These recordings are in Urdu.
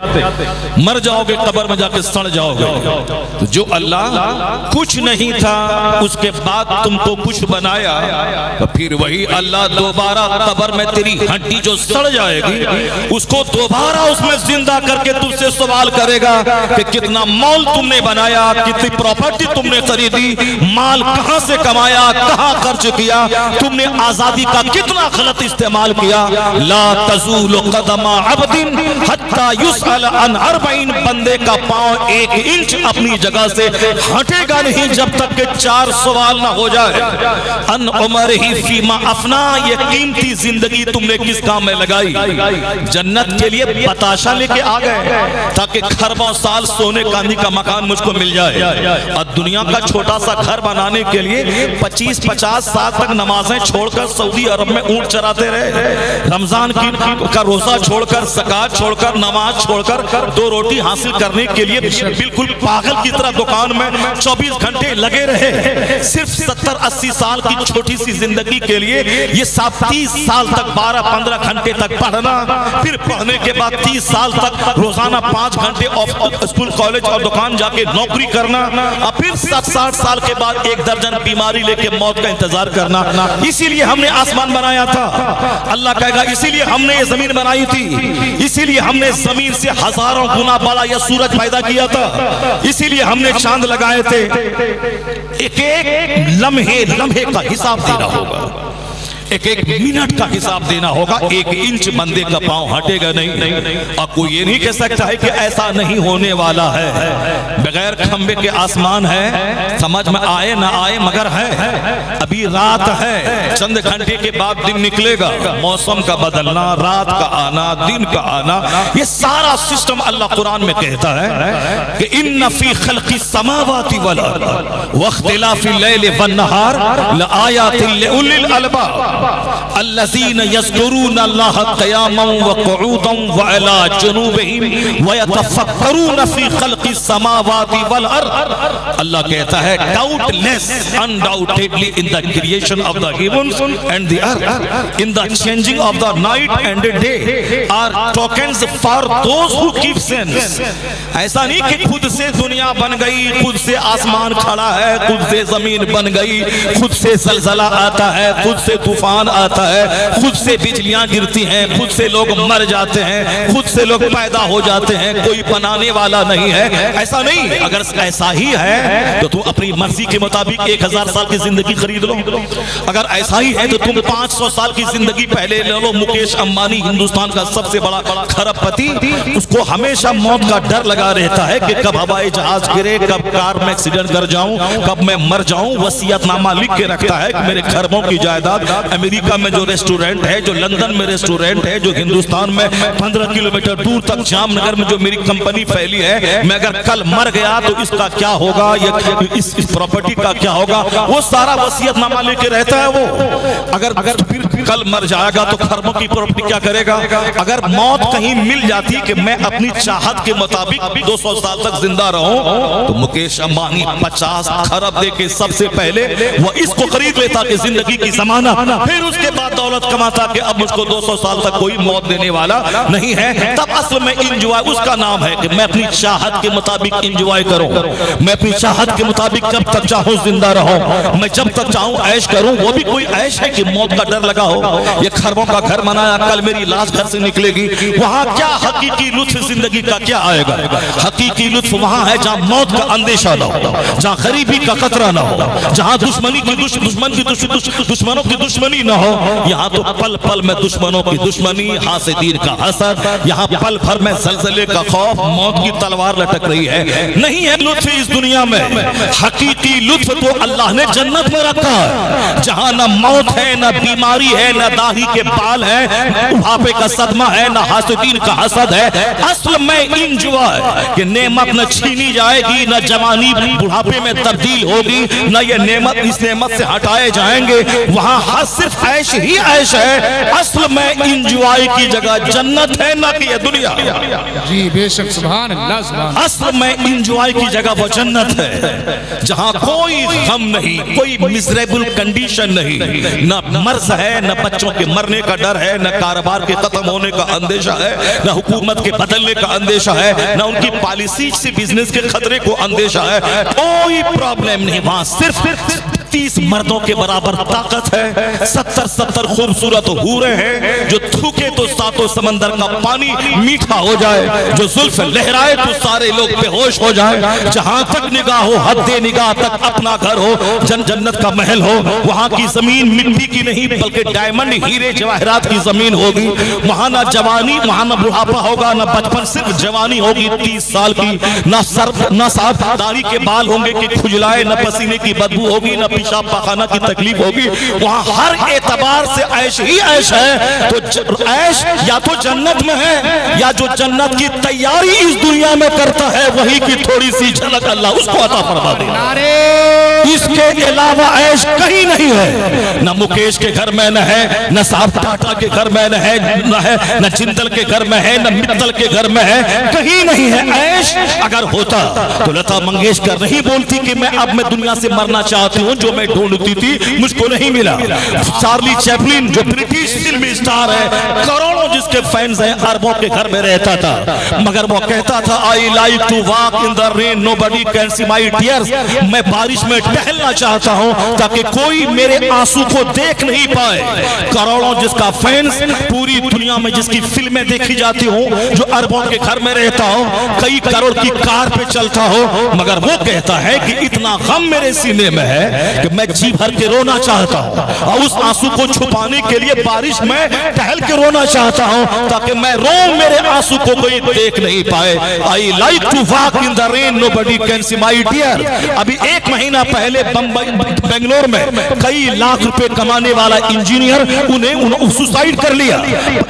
مر جاؤ گے قبر میں جا کے سڑ جاؤ گے. تو جو اللہ کچھ نہیں تھا اس کے بعد تم کو کچھ بنایا تو پھر وہی اللہ دوبارہ قبر میں تیری ہڈی جو سڑ جائے گی اس کو دوبارہ اس میں زندہ کر کے تم سے سوال کرے گا کہ کتنا مال تم نے بنایا, کتنی پراپرٹی تم نے خریدی, مال کہاں سے کمایا, کہاں خرچ کیا, تم نے آزادی کا کتنا غلط استعمال کیا. لا تزول قدم عبد حتی یسأل عن 40. بندے کا پاؤں 1 انچ اپنی جگہ سے ہٹے گا نہیں جب تک کہ 4 سوال نہ ہو جائے. ان عمرہ فیما افنا, یہ قیمتی زندگی تم نے کس کام میں لگائی. جنت کے لیے بتاشا لے کے آ گئے تاکہ خربوں سال سونے چاندی کا مکان مجھ کو مل جائے, اور دنیا کا چھوٹا سا گھر بنانے کے لیے 25-50 سال تک نمازیں چھوڑ کر سعودی عرب میں اونٹ چراتے رہے, رمضان کا روزہ چھوڑ کر, زکات چھوڑ کر, نماز چھوڑ کر 2 روٹی حاصل کرنے کے لیے بالکل پاگل کی طرح دکان میں 24 گھنٹے لگے رہے. صرف 70-80 سال کی چھوٹی سی زندگی کے لیے یہ 30 سال تک 12-15 گھنٹے تک پڑھنا, پھر پڑھنے کے بعد 30 سال تک روزانہ 5 گھنٹے اسکول کالج اور دکان جا کے نوکری کرنا, اور پھر 60 سال کے بعد 1 درجن بیماری لے کے موت کا انتظار کرنا. اسی لیے ہم نے آسمان بنایا تھا. اللہ کہے گا اسی لیے ہم نے یہ زمین بنائی تھی, اسی لیے ہم نے زمین سے ہزاروں گنا بڑا یہ سورج پیدا کیا تھا, اسی لیے ہم نے چاند لگائے تھے. ایک لمحے کا حساب دینا ہوگا, ایک منٹ کا حساب دینا ہوگا. 1 انچ بندے کا پاؤں ہٹے گا نہیں, اور کوئی یہ نہیں کہہ سکتا ہے کہ ایسا نہیں ہونے والا ہے. بغیر کھمبے کے آسمان ہے, سمجھ میں آئے نہ آئے مگر ہے. ابھی رات ہے, چند گھنٹے کے بعد دن نکلے گا. موسم کا بدلنا, رات کا آنا, دن کا آنا, یہ سارا سسٹم اللہ قرآن میں کہتا ہے کہ ان فی خلق السماوات والارض واختلاف اللیل والنہار لآیات لأولی الالباب الذین یذکرون اللہ قیاما وقعودا وعلی جنوبہم ویتفکرون فی خلق السماوات والارض. اللہ کہتا ہے doubtless, undoubtedly in the creation of the heavens and the earth, in the changing of the night and the day are tokens for those who keep sense. ایسا نہیں کہ خود سے دنیا بن گئی, خود سے آسمان کھڑا ہے, خود سے زمین بن گئی, خود سے زلزلہ آتا ہے, خود سے طوفان آتا ہے, خود سے بجلیاں گرتی ہیں, خود سے لوگ مر جاتے ہیں, خود سے لوگ پیدا ہو جاتے ہیں, کوئی بنانے والا نہیں ہے. ایسا نہیں. اگر ایسا ہی ہے تو تم اپنی مرضی کے مطابق 1000 سال کی زندگی خرید لو. اگر ایسا ہی ہے تو تم 500 سال کی زندگی پہلے لے لو. مکیش امبانی ہندوستان کا سب سے بڑا کھرب پتی, اس کو ہمیشہ موت کا ڈر لگا رہتا ہے کہ کب ہوائی جہاز گرے, کب کار میں ایکسیڈنٹ کر جاؤں, کب میں مر جاؤں. وصیت نامہ لکھ کے رکھتا ہے کہ میرے خربوں کی جائیداد, امریکہ میں جو ریسٹورنٹ ہے, جو لندن میں ریسٹورنٹ ہے, جو ہندوستان میں 15 کلومیٹر دور تک جام نگر میں جو میری کمپنی پھیلی ہے, میں اگر کل مر گیا تو اس کا کیا ہوگا, اس پراپرٹی کا کیا ہوگا, وہ سارا وصیت نامہ لے کے رہتا ہے. وہ اگر پھر کل مر جائے گا تو خربوں کی پراپرٹی کیا کرے گا. اگر موت کہیں مل جاتی کہ میں اپنی چاہت کے مطابق 200 سال تک زندہ رہوں, تو مکیش امبانی 50 خرب دے کے سب سے پہلے وہ اس کو خرید لیتا کہ زندگی کی زمانہ, پھر اس کے بعد دولت کماتا کہ اب مجھ کو 200 سال تک کوئی موت دینے والا نہیں ہے. تب اصل میں انجوائے, اس کا نام ہے کہ میں اپنی چاہت کے مطابق انجوائے کروں, میں اپنی چاہت کے مطابق جب تک چاہوں زندہ رہوں, میں جب تک چاہوں عیش کروں. وہ بھی کوئی عیش ہے کہ موت کا ڈر لگا ہو. یہ خربوں کا گھر بنایا, کل میری لاش گھر سے نکلے گی, وہاں کیا حقیقی لطف زندگی کا کیا آئے گا. حقیقی لطف وہاں ہے جہاں موت کا اندیشہ نہ ہو, جہاں غریبی کا خطرہ نہ ہو, جہاں دشمنوں کی دشمنی نہ ہو. یہاں تو پل پل میں دشمنوں کی دشمنی, حاسدین کا حسد, یہاں پل بھر میں زلزلے کا خوف, موت کی تلوار لٹک رہی ہے. نہیں ہے لطف اس دنیا میں. حقیقی لطف تو اللہ نے جنت میں رکھا ہے, جہاں نہ موت ہے, نہ بیماری ہے, نہ داڑھی کے بال ہے, بڑھاپے کا صدمہ ہے, نہ حاسدین کا حسد ہے. اصل میں انجوائے کہ نعمت نہ چھینی جائے گی, نہ جوانی بڑھاپے میں تبدیل ہوگی, نہ یہ نعمت اس نعمت سے ہٹائے جائیں گے. وہاں ہر صرف عیش ہی عیش ہے، اصل میں انجوائے کی جگہ جنت ہے، نہ کہ یہ دنیا۔ جی بے شک، سبحان اللہ، سبحان اللہ۔ اصل میں انجوائے کی جگہ وہ جنت ہے جہاں کوئی غم نہیں، کوئی مزریبل کنڈیشن نہیں، نہ مرض ہے، نہ بچوں کے مرنے کا ڈر ہے، نہ کاروبار کے ختم ہونے کا اندیشہ ہے، نہ حکومت کے بدلنے کا اندیشہ ہے، نہ ان کی پالیسی سے بزنس کے خطرے کو اندیشہ ہے، کوئی پرابلم نہیں۔ وہاں صرف 30 مردوں کے برابر طاقت ہے، 70 خوبصورت حوریں ہیں، جو تھوکے تو ساتوں سمندر کا پانی میٹھا ہو جائے، جو زلف لہرائے تو سارے لوگ بے ہوش ہو جائیں، جہاں تک نگاہ ہو حد نگاہ تک اپنا گھر ہو، جنت کا محل ہو، وہاں کی زمین مٹی کی نہیں بلکہ ڈائمنڈ ہیرے جواہرات کی زمین ہوگی، وہاں نہ جوانی، وہاں نہ بڑھاپا ہوگا، نہ بچپن، صرف جوانی ہوگی 30 سال کی، نہ صاف داڑھی کے بال ہوں گے کہ کھجلائے، نہ پسینے کی بدبو ہوگی، نہ پیشاب پاخانہ کی تکلیف ہوگی، وہاں ہر اعتبار سے عیش ہی عیش ہے۔ تو عیش یا تو جنت میں ہے، یا جو جنت کی تیاری اس دنیا میں کرتا ہے وہی کی تھوڑی سی جھلک اللہ اس کو عطا فرما دے۔ اس کے علاوہ عیش کہیں نہیں ہے، نہ مکیش کے گھر میں نہ ہے، نہ صاحب ٹاٹا کے گھر میں نہ ہے، نہ جندل کے گھر میں ہے، نہ متل کے گھر میں ہے، کہیں نہیں ہے۔ عیش اگر ہوتا تو لتا منگیشکر نہیں بولتی کہ میں اب میں دنیا سے مرنا چاہتی ہوں، جو میں ڈھونڈتی تھی مجھ کو نہیں ملا۔ چارلی چیپلن جو برٹش فلمی سٹار ہے، کروڑوں جس کے فینز ہیں، اربوں کے گھر میں رہتا تھا، مگر وہ کہتا تھا I like to walk in the rain, nobody can see my tears۔ میں بارش میں ٹہلنا چاہتا ہوں تاکہ کوئی میرے آنسو کو دیکھ نہیں پائے۔ کروڑوں جس کا فینز، پوری دنیا میں جس کی فلمیں دیکھی جاتی ہوں، جو اربوں کے گھر میں رہتا ہوں، کئی کروڑ کی کار پہ چلتا ہوں، مگر وہ کہتا ہے کہ اتنا غم میرے سینے میں ہے کہ میں جی بھر کے رونا چاہتا ہوں، اور اس آنسو کو چھپانے کے لیے بارش میں ٹہل کے رونا چاہتا ہوں تاکہ میں روؤں، میرے آنسو کو کوئی دیکھ نہیں پائے۔ I like to walk in the rain, nobody can see my tears۔ ابھی 1 مہینہ پہلے بنگلور میں کئی لاکھ روپے کمانے والا انجینئر انہیں سوسائیڈ کر لیا۔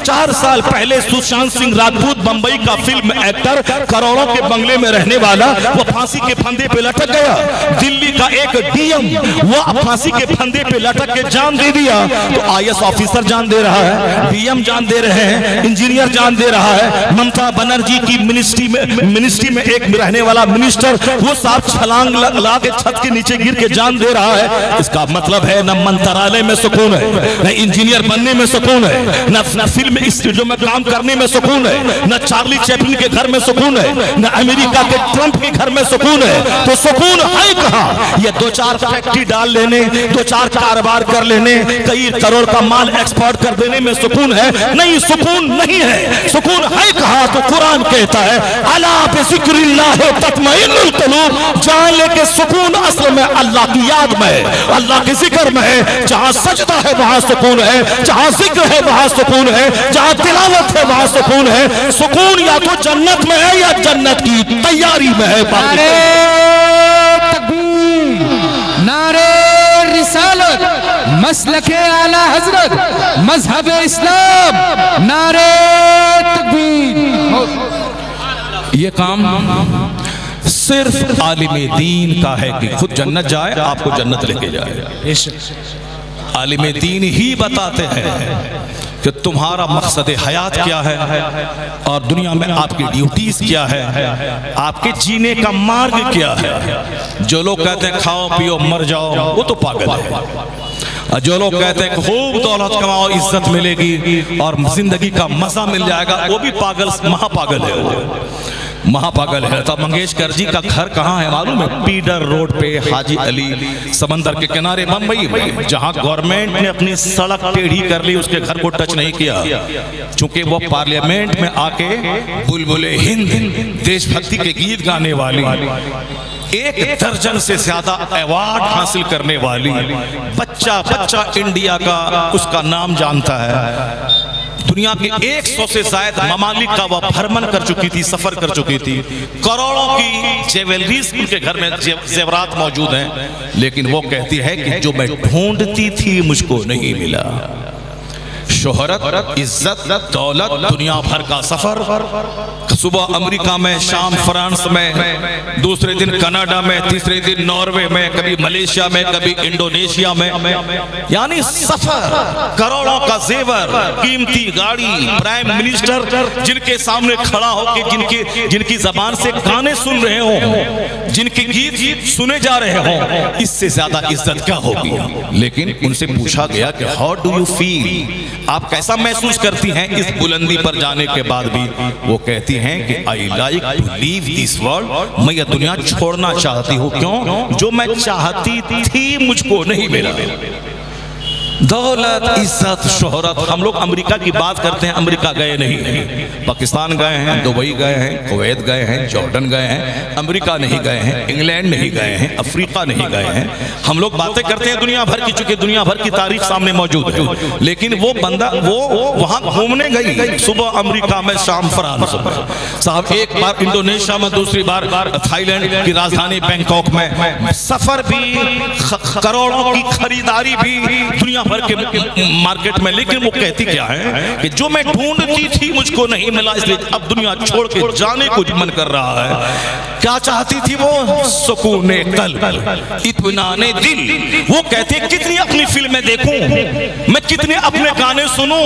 4 سال پہلے سشانت سنگھ راجپوت بمبئی کا فلم ایکٹر، کروڑوں کے بنگلے میں رہنے والا، وہ پھانسی کے پھندے پہ لٹک گیا۔ دلی کا ایک ڈی ایم وہ پھانسی کے پھندے پہ لٹک کے جان دے دیا، تو IS آفیسر جان دے رہا ہے، ڈی ایم جان دے رہے ہیں، انجینئر جان دے رہا ہے۔ ممتا بنرجی کی منسٹری میں ایک رہنے والا منسٹر، وہ صاحب چھلانگ لا کے چھت کے نیچے گر کے جان دے رہا ہے۔ اس کا مطلب ہے نہ منترالے میں سکون ہے، نہ انجینئر بننے میں سکون ہے، نہ فلم اسٹوڈیو میں کام کرنے میں سکون ہے، نہ چارلی چیپلن کے گھر میں سکون ہے، نہ امریکہ کے ٹرمپ کے گھر میں سکون ہے۔ تو سکون ہے کہاں؟ یہ 2-4 فیکٹری ڈال لینے، 2-4 کاروبار کر لینے، کئی کروڑ کا مال ایکسپورٹ کر دینے میں سکون ہے؟ نہیں، سکون نہیں ہے۔ سکون ہے کہاں؟ تو قرآن کہتا ہے الا بذکر اللہ تطمئن القلوب، جان لے کے سکون اصل میں اللہ کی یاد میں ہے، اللہ کے ذکر میں ہے۔ جہاں سجدہ ہے وہاں سکون ہے، جہاں ذکر ہے وہاں سکون ہے، جہاں تلاوت ہے وہاں سکون ہے۔ سکون یا تو جنت میں ہے یا جنت کی تیاری میں ہے۔ نعرہ تکبیر، نعرہ رسالت، مسلک اعلی حضرت، مذہب اسلام، نعرہ تکبیر۔ یہ کام صرف عالم دین کا ہے کہ خود جنت جائے، آپ کو جنت لے کے جائے۔ عالم دین ہی بتاتے ہیں کہ تمہارا مقصد حیات کیا ہے اور دنیا میں آپ کی ڈیوٹیز کیا ہے، آپ کے جینے کا مارگ کیا ہے۔ جو لوگ کہتے ہیں کھاؤ پیو مر جاؤ، وہ تو پاگل ہے۔ جو لوگ کہتے ہیں خوب دولت کماؤ عزت ملے گی اور زندگی کا مزہ مل جائے گا، وہ بھی پاگل، مہا پاگل ہے، مہا پاگل ہے۔ لتا منگیشکر جی کا گھر کہاں ہے معلوم ہے؟ پیڈر روڈ پہ، حاجی علی سمندر کے کنارے بمبئی میں، جہاں گورنمنٹ نے اپنی سڑک ٹیڑھی کر لی، اس کے گھر کو ٹچ نہیں کیا، چونکہ وہ پارلیمنٹ میں آ کے بلبل ہند دیش بھکتی کے گیت گانے والی، 1 درجن سے زیادہ ایوارڈ حاصل کرنے والی، بچہ انڈیا کا اس کا نام جانتا ہے۔ دنیا کے 100 سے زائد ممالک کا وہ بھرمن کر چکی تھی، سفر کر چکی تھی، کروڑوں کی جیولریز ان کے گھر میں زیورات موجود ہیں، لیکن وہ کہتی ہے کہ جو میں ڈھونڈتی تھی مجھ کو نہیں ملا۔ شہرت، عزت، دولت، دنیا بھر کا سفر، صبح امریکہ میں، شام فرانس میں، دوسرے دن کینیڈا میں، تیسرے دن ناروے میں، کبھی ملیشیا میں، کبھی انڈونیشیا میں، یعنی سفر، کروڑوں کا زیور، قیمتی گاڑی، پرائم منسٹر جن کے سامنے کھڑا ہو کے جن کی زبان سے گانے سن رہے ہوں، جن کے گیت سنے جا رہے ہوں، اس سے زیادہ عزت کیا ہوگی؟ لیکن ان سے پوچھا گیا کہ how do you feel؟ آپ کیسا محسوس کرتی ہیں اس بلندی پر جانے کے بعد بھی؟ وہ کہتی ہیں کہ I like to leave this world، میں یہ دنیا چھوڑنا چاہتی ہوں، کیوں؟ جو میں چاہتی تھی مجھ کو نہیں ملا۔ دولت، عزت، شہرت۔ ہم لوگ امریکہ کی بات کرتے ہیں، امریکہ گئے نہیں، پاکستان گئے ہیں، دبئی گئے ہیں، کویت گئے ہیں، جارڈن گئے ہیں، امریکہ نہیں گئے ہیں، انگلینڈ نہیں گئے ہیں، افریقہ نہیں گئے ہیں۔ ہم لوگ باتیں کرتے ہیں دنیا بھر کی، چونکہ دنیا بھر کی تاریخ سامنے موجود ہے، لیکن وہ بندہ وہ وہاں گھومنے گئی، صبح امریکہ میں، شام فرانس میں، صاحب ایک بار انڈونیشیا میں، دوسری بار تھائی لینڈ کی راجدھانی بینکاک میں، سفر بھی، کروڑوں کی خریداری بھی دنیا بھر کے مارکیٹ میں۔ لیکن وہ کہتی کیا ہے کہ جو میں ڈھونڈتی تھی مجھ کو نہیں ملا، اس لئے اب دنیا چھوڑ کے جانے کو من کر رہا ہے۔ کیا چاہتی تھی وہ؟ سکون قلب، اطمینان دل۔ وہ کہتے ہیں کتنی اپنی فلمیں دیکھوں، میں کتنے اپنے گانے سنوں،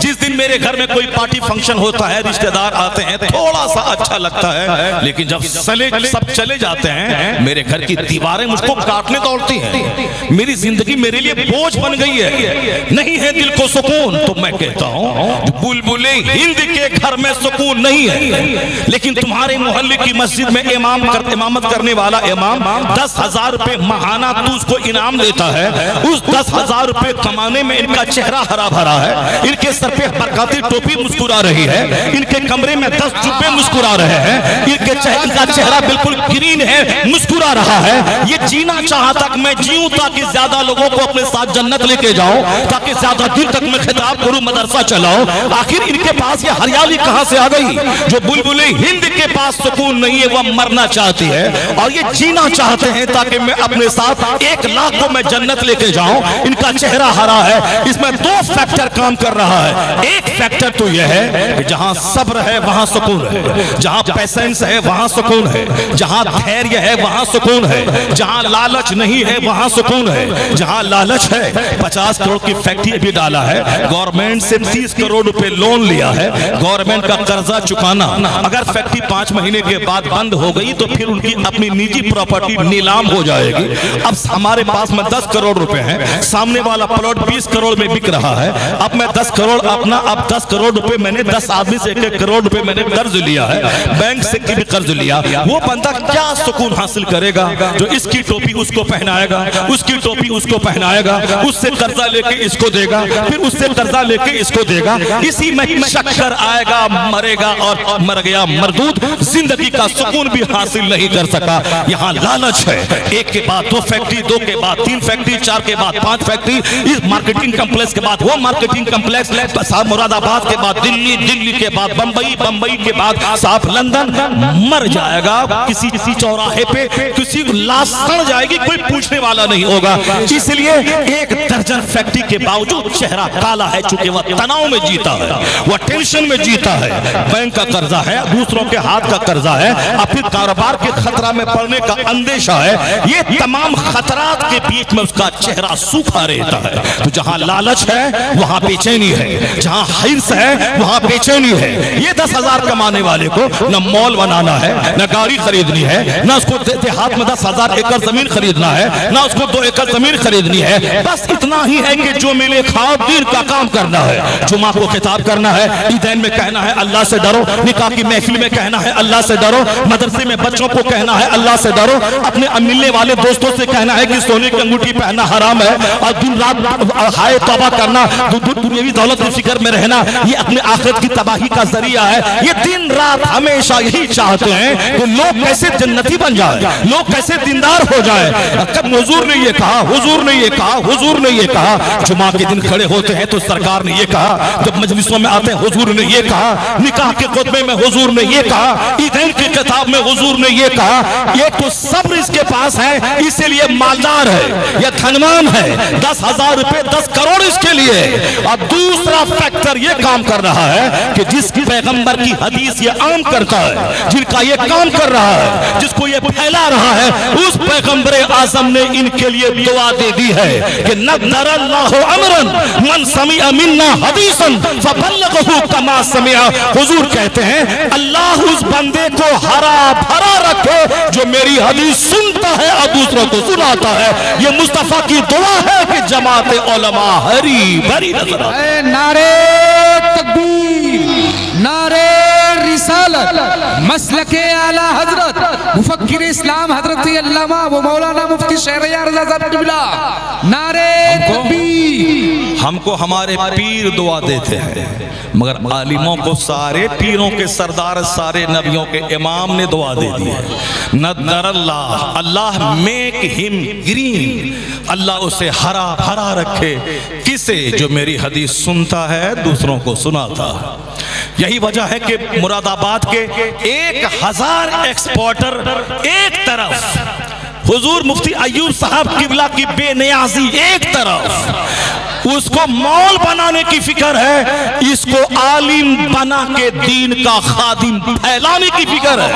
جس دن میرے گھر میں کوئی پارٹی فنکشن ہوتا ہے، رشتہ دار آتے ہیں، تھوڑا سا اچھا لگتا ہے، لیکن جب سب چلے جاتے ہیں میرے گھر کی دیواریں مجھ کو کاٹنے دوڑتی ہیں، میری زندگی میرے لیے بوجھ بن گئی ہے، نہیں ہے دل کو سکون۔ تو میں کہتا ہوں بلبلے ہند کے گھر میں سکون نہیں ہے، لیکن تمہارے محلے کی مسجد میں امامت کرنے والا امام 10,000 روپے ماہانہ تو اس کو انعام دیتا ہے، اس 10,000 روپے کمانے میں ان کا چہرہ ہرا بھرا ہے، ان کے سر پہ برکاتی ٹوپی مسکرا رہی ہے، ان کے کمرے میں 10 چوبے مسکرا رہے ہیں، ان کا چہرہ بالکل گرین ہے، مسکرا رہا ہے۔ یہ جینا چاہتا کہ میں جیوں تاکہ زیادہ لوگوں کو اپنے ساتھ جنت لے کے جاؤں، تاکہ زیادہ دن تک میں خطاب کروں، مدرسہ چلاؤں۔ آخر ان کے پاس یہ ہریالی کہاں سے آ گئی؟ جو بلبلے ہند کے پاس سکون نہیں ہے، وہ مرنا چاہتی ہے، اور یہ جینا چاہتے ہیں تاکہ میں اپنے ساتھ 1,00,000 کو میں جنت لے کے جاؤں۔ ان کا چہرہ ہرا ہے، اس میں 2 فیکٹر کام کر رہا ہے۔ ایک فیکٹر تو یہ ہے کہ جہاں صبر ہے وہاں سکون ہے، جہاں پیسنس ہے وہاں سکون ہے، جہاں دھیریہ ہے وہاں سکون ہے، جہاں لالچ نہیں ہے وہاں سکون ہے۔ جہاں لالچ ہے، 50 کروڑ کی فیکٹری بھی ڈالا ہے، گورنمنٹ سے 30 کروڑ روپے لون لیا ہے، گورنمنٹ کا قرضہ چکانا، اگر فیکٹری 5 مہینے کے بعد بند ہو گئی تو پھر ان کی اپنی نجی پراپرٹی نیلام ہو جائے گی۔ اب ہمارے پاس میں 10 کروڑ روپے ہیں، سامنے والا پلاٹ 20 کروڑ میں بک رہا ہے، اب میں 10 کروڑ اپنا، اب 10 کروڑ روپے میں نے 10 آدمی سے 1 کروڑ روپے میں نے قرض لیا ہے، بینک سے بھی قرض لیا۔ وہ بندہ کیا سکون حاصل کرے گا جو اس کی ٹوپی اس کو پہنائے گا، اس کی ٹوپی اس کو پہنائے گا، اس سے قرضہ لے کے اس کو دے گا، پھر اس سے قرضہ لے کے اس کو دے گا، اسی میں شکر آئے گا، مرے گا، اور مر گیا مردود، زندگی کا سکون بھی حاصل نہیں کر سکا۔ یہاں لالچ ہے، 1 کے بعد 2 فیکٹری، 2 کے بعد 3 فیکٹری، 4 کے بعد 5 فیکٹری، اس مارکیٹنگ کمپلیکس کے بعد وہ مارکیٹنگ کمپلیکس، صاحب مراد آباد کے بعد دلی، دلی کے بعد بمبئی، بمبئی کے بعد صاحب لندن۔ مر جائے گا کسی چوراہے پہ، کسی لاش سڑ جائے گی، کوئی پوچھنے والا نہیں ہوگا۔ اس لیے 1 درجن فیکٹری کے باوجود چہرہ کالا ہے، چونکہ وہ تناؤ میں جیتا ہے، وہ ٹینشن میں جیتا ہے، بینک کا قرضہ ہے، دوسروں کے ہاتھ کا قرضہ ہے، اور پھر کاروبار کے خطرہ میں پڑنے کا اندیشہ ہے۔ یہ تمام خطرات کے بیچ میں اس کا چہرہ سوکھا رہتا ہے۔ تو جہاں لالچ ہے وہاں بے چینی ہے، جہاں حرص ہے وہاں بے چینی ہے۔ یہ 10,000 کمانے والے کو نہ مال بنانا ہے، نہ گاڑی خریدنی ہے، نہ اس کو دیہات میں 10,000 ایکڑ زمین خریدنا ہے، نہ اس کو 2 ایکڑ زمین خریدنی ہے، بس اتنا ہی ہے کہ جو ملے کھاؤ، دین کا کام کرنا ہے، جمعہ کو خطاب کرنا ہے، عیدین میں کہنا ہے اللہ سے ڈرو، نکاح کی محفل میں کہنا ہے اللہ سے ڈرو، مدرسے میں بچوں کو کہنا ہے اللہ سے ڈرو، اپنے ملنے والے دوستوں سے کہنا ہے کہ سونے کی انگوٹھی پہننا حرام ہے، اور دن رات ہائے توبہ کرنا، دنیاوی دولت کی فکر میں رہنا، یہ اپنے آخرت کی تباہی کا ذریعہ ہے۔ یہ دن رات ہمیشہ یہی چاہتے ہیں کہ لوگ کیسے جنتی بن جائے، لوگ کیسے دیندار ہو جائے۔ کب حضور نے یہ کہا، حضور نے یہ کہا، حضور نے یہ یہ کہا, جمعہ کے دن کھڑے ہوتے ہیں تو سرکار نے یہ کہا, جب مجلسوں میں آتے ہیں حضور نے یہ کہا, نکاح کے خطبے میں حضور نے یہ کہا, عیدین کی کتاب میں حضور نے یہ کہا. یہ تو صبر اس کے پاس ہے, اسی لیے مالدار ہے, یہ دھنوان ہے, 10,000 روپے 10 کروڑ اس کے لیے. اور دوسرا فیکٹر یہ کام کر رہا ہے کہ جس پیغمبر کی حدیث یہ عام کرتا ہے, جن کا یہ کام کر رہا ہے, جس کو یہ پھیلا رہا ہے, اس پیغمبر اعظم نے ان کے لیے دعا دے دی ہے کہ نذر اللہ امرا من سمع منا حدیثا فبلغه كما سمع. حضور کہتے ہیں اللہ اس بندے کو ہرا بھرا رکھے جو میری حدیث سنتا ہے اور دوسروں کو سناتا ہے. یہ مصطفیٰ کی دعا ہے کہ جماعت علماء ہری بھری نظر آئے. نعرہ تکبیر, نعرہ رسالت, مسلک اعلی حضرت مفکر اسلام حضرت علامہ و مولانا مفتی شہریار رضا صاحب قبلہ, نعرہ تکبیر. ہم کو ہمارے پیر دعا دیتے ہیں, مگر عالموں کو سارے پیروں کے سردار, سارے نبیوں کے امام نے دعا دے دی ہے. نذر اللہ, اللہ میک ہم گرین, اللہ اسے ہرا بھرا رکھے. کسے؟ جو میری حدیث سنتا ہے دوسروں کو سناتا ہے. یہی وجہ ہے کہ مراد آباد کے 1000 ایکسپورٹر ایک طرف, حضور مفتی ایوب صاحب قبلہ کی بے نیازی ایک طرف, اس کو مال بنانے کی فکر ہے, اس کو عالم بنا کے دین کا خادم پھیلانے کی فکر ہے.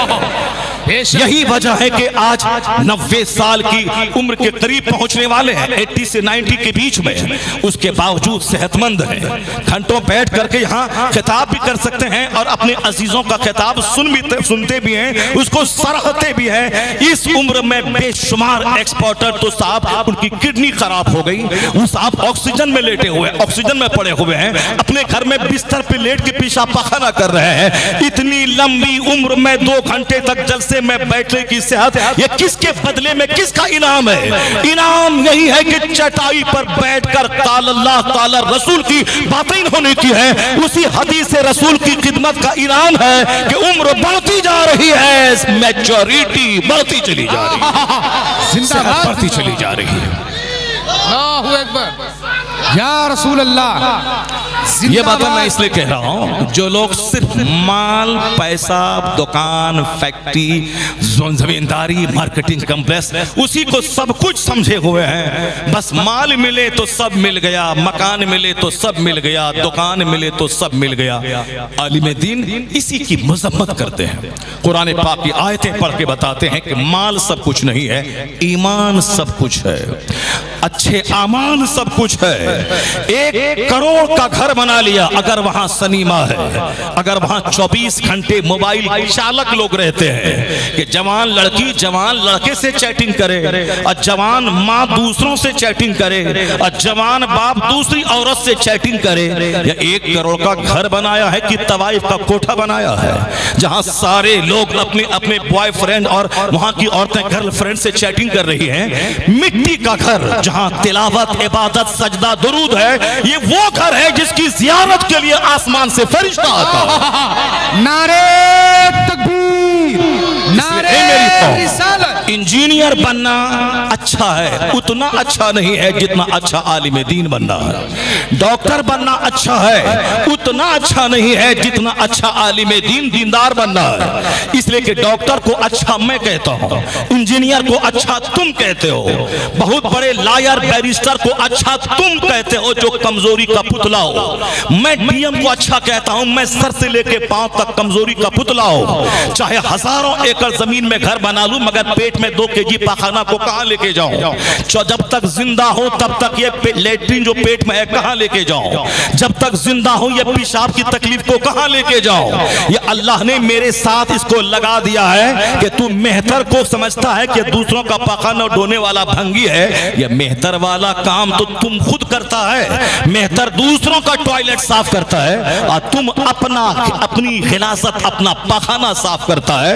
یہی وجہ ہے کہ آج 90 سال کی عمر کے قریب پہنچنے والے ہیں, 80 سے 90 کے بیچ میں, اس کے باوجود صحت مند ہیں, گھنٹوں بیٹھ کر کے یہاں خطاب بھی کر سکتے ہیں اور اپنے عزیزوں کا خطاب سنتے بھی ہیں, اس کو سراہتے بھی ہیں. اس عمر میں بے شمار ایکسپورٹر تو صاحب ان کی کڈنی خراب ہو گئی, وہ صاحب آکسیجن میں لیٹے ہوئے, آکسیجن میں پڑے ہوئے ہیں, اپنے گھر میں بستر پہ لیٹ کے پیشاب پخانہ کر رہے ہیں. اتنی لمبی عمر میں 2 گھنٹے تک جلسے میں بیٹھنے کی صحت, یہ کس کے بدلے میں کس کا انعام ہے؟ انعام یہی ہے کہ چٹائی پر بیٹھ کر قال اللہ تعالی رسول کی باتیں انہوں نے کی ہے, اسی حدیث رسول کی خدمت کا انعام ہے کہ عمر بڑھتی جا رہی ہے, میچوریٹی بڑھتی چلی جا رہی ہے, صحت بڑھتی چلی جا رہی ہے. اللہ اکبر یا رسول اللہ. یہ باتیں میں اس لئے کہہ رہا ہوں, جو لوگ صرف مال, پیسہ, دکان, فیکٹری, زمینداری, مارکیٹنگ کمپلیکس, اسی کو سب کچھ سمجھے ہوئے ہیں. بس مال ملے تو سب مل گیا, مکان ملے تو سب مل گیا, دکان ملے تو سب مل گیا. عالم دین اسی کی مذمت کرتے ہیں. قرآن پاک کی آیتیں پڑھ کے بتاتے ہیں کہ مال سب کچھ نہیں ہے, ایمان سب کچھ ہے, اچھے اعمال سب کچھ ہے. 1 کروڑ کا گھر بنا لیا, اگر وہاں سنیما ہے, اگر وہاں 24 گھنٹے موبائل چالک لوگ رہتے ہیں کہ جوان لڑکی جوان لڑکے سے چیٹنگ کرے, اور جوان ماں دوسروں سے چیٹنگ کرے, اور جوان باپ دوسری عورت سے چیٹنگ کرے, یا 1 کروڑ کا گھر بنایا ہے کہ طوائف کا کوٹھا بنایا ہے جہاں سارے لوگ اپنے اپنے بوائے فرینڈ اور وہاں کی عورتیں گرل فرینڈ سے چیٹنگ کر رہی ہیں. مٹی کا گھر جہاں تلاوت, عبادت, سجدہ, درود ہے, یہ وہ گھر ہے جس کی زیارت کے لیے آسمان سے فرشتہ آتا ہے. نعرہ تکبیر, نعرہ رسالت. انجینئر بننا اچھا ہے, اتنا اچھا نہیں ہے جتنا اچھا عالم دین بننا ہے. ڈاکٹر بننا اچھا ہے, اتنا اچھا نہیں ہے جتنا اچھا عالم دین دیندار بننا ہے. اس لئے کہ ڈاکٹر کو اچھا میں کہتا ہوں, انجینئر کو اچھا تم کہتے ہو, بہت بڑے لائر بیرسٹر کو اچھا تم کہتے ہو جو کمزوری کا پتلا ہو. میں ڈی ایم کو اچھا کہتا ہوں, میں سر سے لے کے پاؤں تک کمزوری کا پتلا ہو. چاہے ہزاروں ایکڑ زمین میں گھر بنا لوں, مگر پیٹ میں 2 kg پاخانہ کو کہاں لے کے جاؤں؟ جب تک زندہ ہوں تب تک یہ لیٹرین جو پیٹ میں ہے کہاں لے کے جاؤں؟ جب تک زندہ ہوں یہ پیشاب کی تکلیف کو کہاں لے کے جاؤں؟ یہ اللہ نے میرے ساتھ اس کو لگا دیا ہے کہ تو مہتر کو سمجھتا ہے کہ دوسروں کا پاخانہ ڈھونے والا بھنگی ہے. یہ مہتر والا کام تو تم خود کرتا ہے, مہتر دوسروں کا ٹوائلٹ صاف کرتا ہے, اور تم اپنی خلاصت, اپنا پاخانہ صاف کرتا ہے.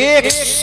1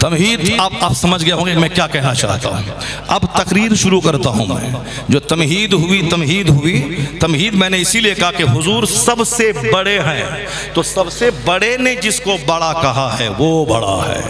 تمہید آپ سمجھ گئے ہوں گے میں کیا کہنا چاہتا ہوں. اب تقریر شروع کرتا ہوں میں. جو تمہید ہوئی تمہید میں نے اسی لیے کہا کہ حضور سب سے بڑے ہیں، تو سب سے بڑے نے جس کو بڑا کہا ہے وہ بڑا ہے،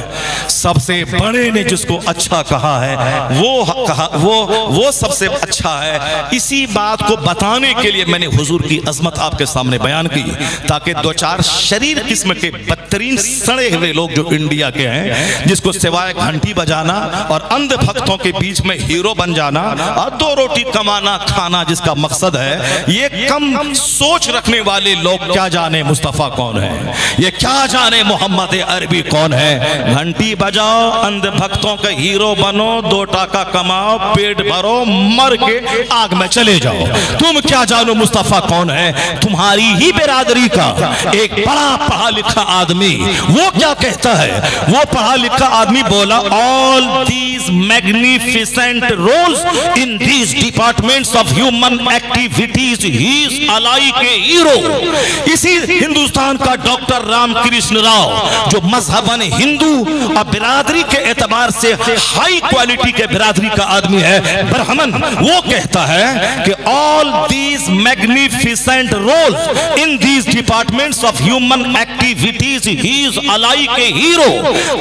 سب سے بڑے نے جس کو اچھا کہا ہے وہ سب سے اچھا ہے. اسی بات کو بتانے کے لیے میں نے حضور کی عظمت آپ کے سامنے بیان کی، تاکہ دو چار شریر قسم کے بدترین سڑے ہوئے لوگ جو انڈیا کے ہیں، جس کو سوائے گھنٹی بجانا اور اندھ بھکتوں کے بیچ میں ہیرو بن جانا اور دو روٹی کمانا کھانا جس کا مقصد ہے، یہ کم سوچ رکھنے والے لوگ کیا جانے مصطفیٰ کون ہے، یہ کیا جانے محمد عربی کون ہے. گھنٹی بجاؤ، اندھ بھکتوں کا ہیرو بنو، 2 ٹاکا کماؤ، پیٹ بھرو، مر کے آگ میں چلے جاؤ. تم کیا جانو مصطفیٰ کون ہے. تمہاری ہی برادری کا ایک بڑا پڑھا لکھا آدمی وہ کیا کہتا ہے، وہ پڑھا لکھا آدمی بولا all these magnificent roles in these departments of human activities he is alike a hero. اسی ہندوستان کا ڈاکٹر رام کرشن راؤ جو مذہباً ہندو اور برادری کے اعتبار سے ہائی کوالٹی کے برادری کا آدمی ہے، برہمن، وہ کہتا ہے کہ all these magnificent roles in these departments of human activities he is alike a hero.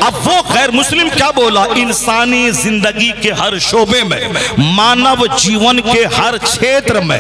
اب وہ غیر مسلم کیا بولا، انسانی زندگی کے ہر شعبے میں، مانو جیون کے ہر چھیتر میں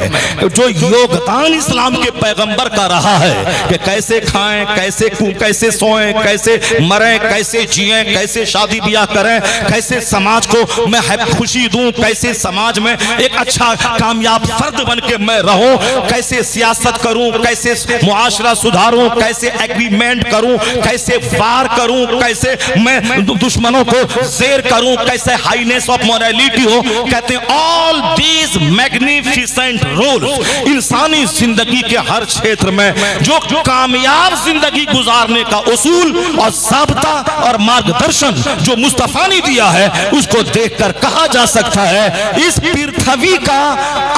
جو یوگدان اسلام کے پیغمبر کا رہا ہے کہ کیسے کھائیں، کیسے سوئیں، کیسے مریں، کیسے جیئیں، کیسے شادی بیاہ کریں، کیسے سماج کو میں خوشی دوں، کیسے سماج میں ایک اچھا کامیاب فرد بن کے میں رہوں، کیسے سیاست کروں، کیسے معاشرہ سدھاروں، کیسے ایگریمنٹ کروں، کیسے وار کروں، کیسے میں دشمنوں کو زیر کروں، کیسے ہائینس آف موریلٹی ہو. کہتے ہیں all these magnificent roles انسانی زندگی کے ہر چھیتر میں جو کامیاب زندگی گزارنے کا اصول اور ضابطہ اور مارگدرشن جو مصطفیٰ نے دیا ہے، اس کو دیکھ کر کہا جا سکتا ہے اس پرتھوی کا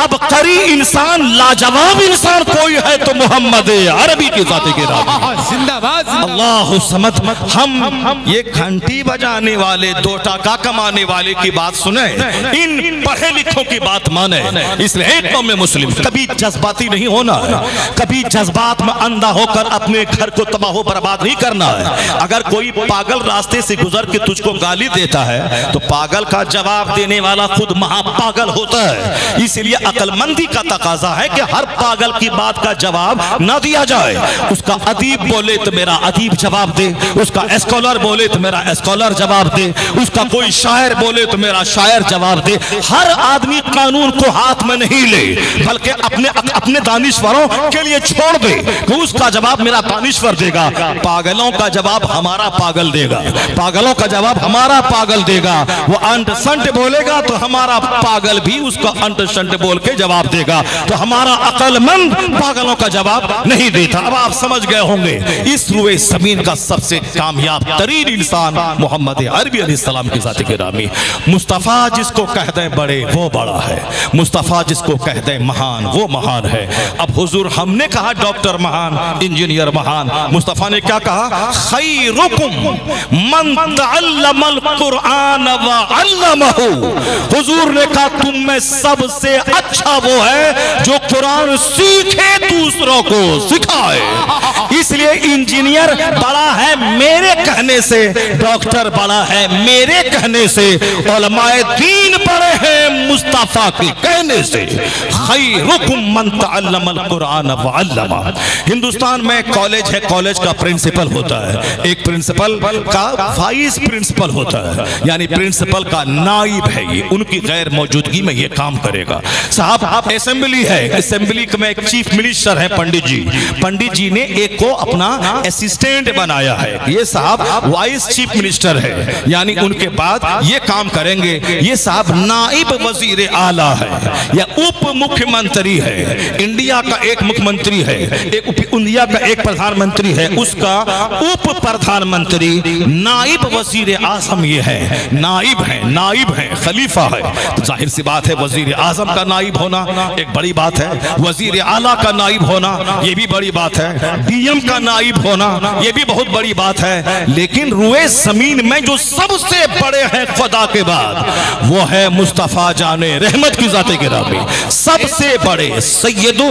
عبقری انسان، لاجواب انسان کوئی ہے تو محمد عربی کی ذات گرامی. زندہ باد اللہ سمت. ہم یہ گھنٹی بجانے والے 2 ٹاکا کمانے والے کی بات سنیں، ان پڑھے لکھوں کی بات مانیں. اس لیے ایک قوم مسلم کبھی جذباتی نہیں ہونا ہے، کبھی جذبات میں اندھا ہو کر اپنے گھر کو تباہ و برباد نہیں کرنا ہے. اگر کوئی پاگل راستے سے گزر کے تجھ کو گالی دیتا ہے تو پاگل کا جواب دینے والا خود مہا پاگل ہوتا ہے. اس لیے عقل مندی کا تقاضا ہے کہ ہر پاگل کی بات کا جواب نہ دیا جائے. اس کا ادیب بولے تو میرا ادیب جواب دے، اس کا اسکالر بولے تو میرا اسکالر جواب دے، اس کا کوئی شاعر بولے تو میرا شاعر جواب دے. ہر آدمی قانون کو ہاتھ میں نہیں لے، بلکہ اپنے دانشوروں کے لیے چھوڑ دے کہ اس کا جواب میرا دانشور دے گا. پاگلوں کا جواب ہمارا پاگل دے گا، پاگلوں کا جواب ہمارا پاگل دے گا. وہ انٹ سنٹ بولے گا تو ہمارا پاگل بھی اس کا انٹ سنٹ بول کے جواب دے گا. تو ہمارا عقل مند پاگلوں کا جواب نہیں دیتا. اب آپ سمجھ گئے ہوں گے اس روئے زمین کا سب سے کامیاب ترین انسان محمد عربی علیہ السلام کی ذات گرامی. مصطفیٰ جس کو کہہ دیں بڑے وہ بڑا ہے، مصطفیٰ جس کو کہہ دیں مہان وہ مہان ہے. اب حضور ہم نے کہا ڈاکٹر مہان، انجینئر مہان، مصطفیٰ نے کیا کہا، خیرکم من تعلم القرآن وعلمہ. حضور نے کہا تم میں سب سے اچھا وہ ہے جو قرآن سیکھے دوسروں کو سکھائے. اس لیے انجینئر بڑا ہے میرے کہنے سے، ڈاکٹر بڑا ہے میرے کہنے سے، علماء دین بڑے ہیں مصطفیٰ کے کہنے سے. خیرکم من تعلم القرآن وعلمہ. ہندوستان میں کالج ہے، کالج کا پرنسپل ہوتا ہے، ایک پرنسپل کا وائس پرنسپل ہوتا ہے، یعنی پرنسپل کا نائب ہے. یہ ان کی غیر موجودگی میں یہ کام کرے گا. صاحب اسمبلی ہے، اسمبلی میں ایک چیف منسٹر ہے پنڈت جی. پنڈت جی نے ایک کو اپنا اسسٹنٹ بنایا ہے. یہ صاحب وائس چیف منسٹر ہے، یعنی ان کے بعد یہ کام کریں گے. یہ صاحب نائب وزیر اعلیٰ ہے یا اپ مکھ منتری ہے. انڈیا کا ایک مکھ منتری ہے، انڈیا کا ایک پردھان منتری ہے، اس کا اپ پردھان منتری نائب وزیر اعظم یہ ہے. نائب ہے، خلیفہ ہے. تو ظاہر سی بات ہے وزیر اعظم کا نائب ہونا ایک بڑی بات ہے، وزیر اعلیٰ کا نائب ہونا یہ بھی بڑی بات ہے، ڈی ایم کا نائب ہونا یہ بھی بہت بڑی بات ہے. لیکن روئے زمین میں جو سب سے بڑے ہیں خدا کے بعد وہ ہے مصطفیٰ جان رحمت کی ذات گرامی. سب سے بڑے سید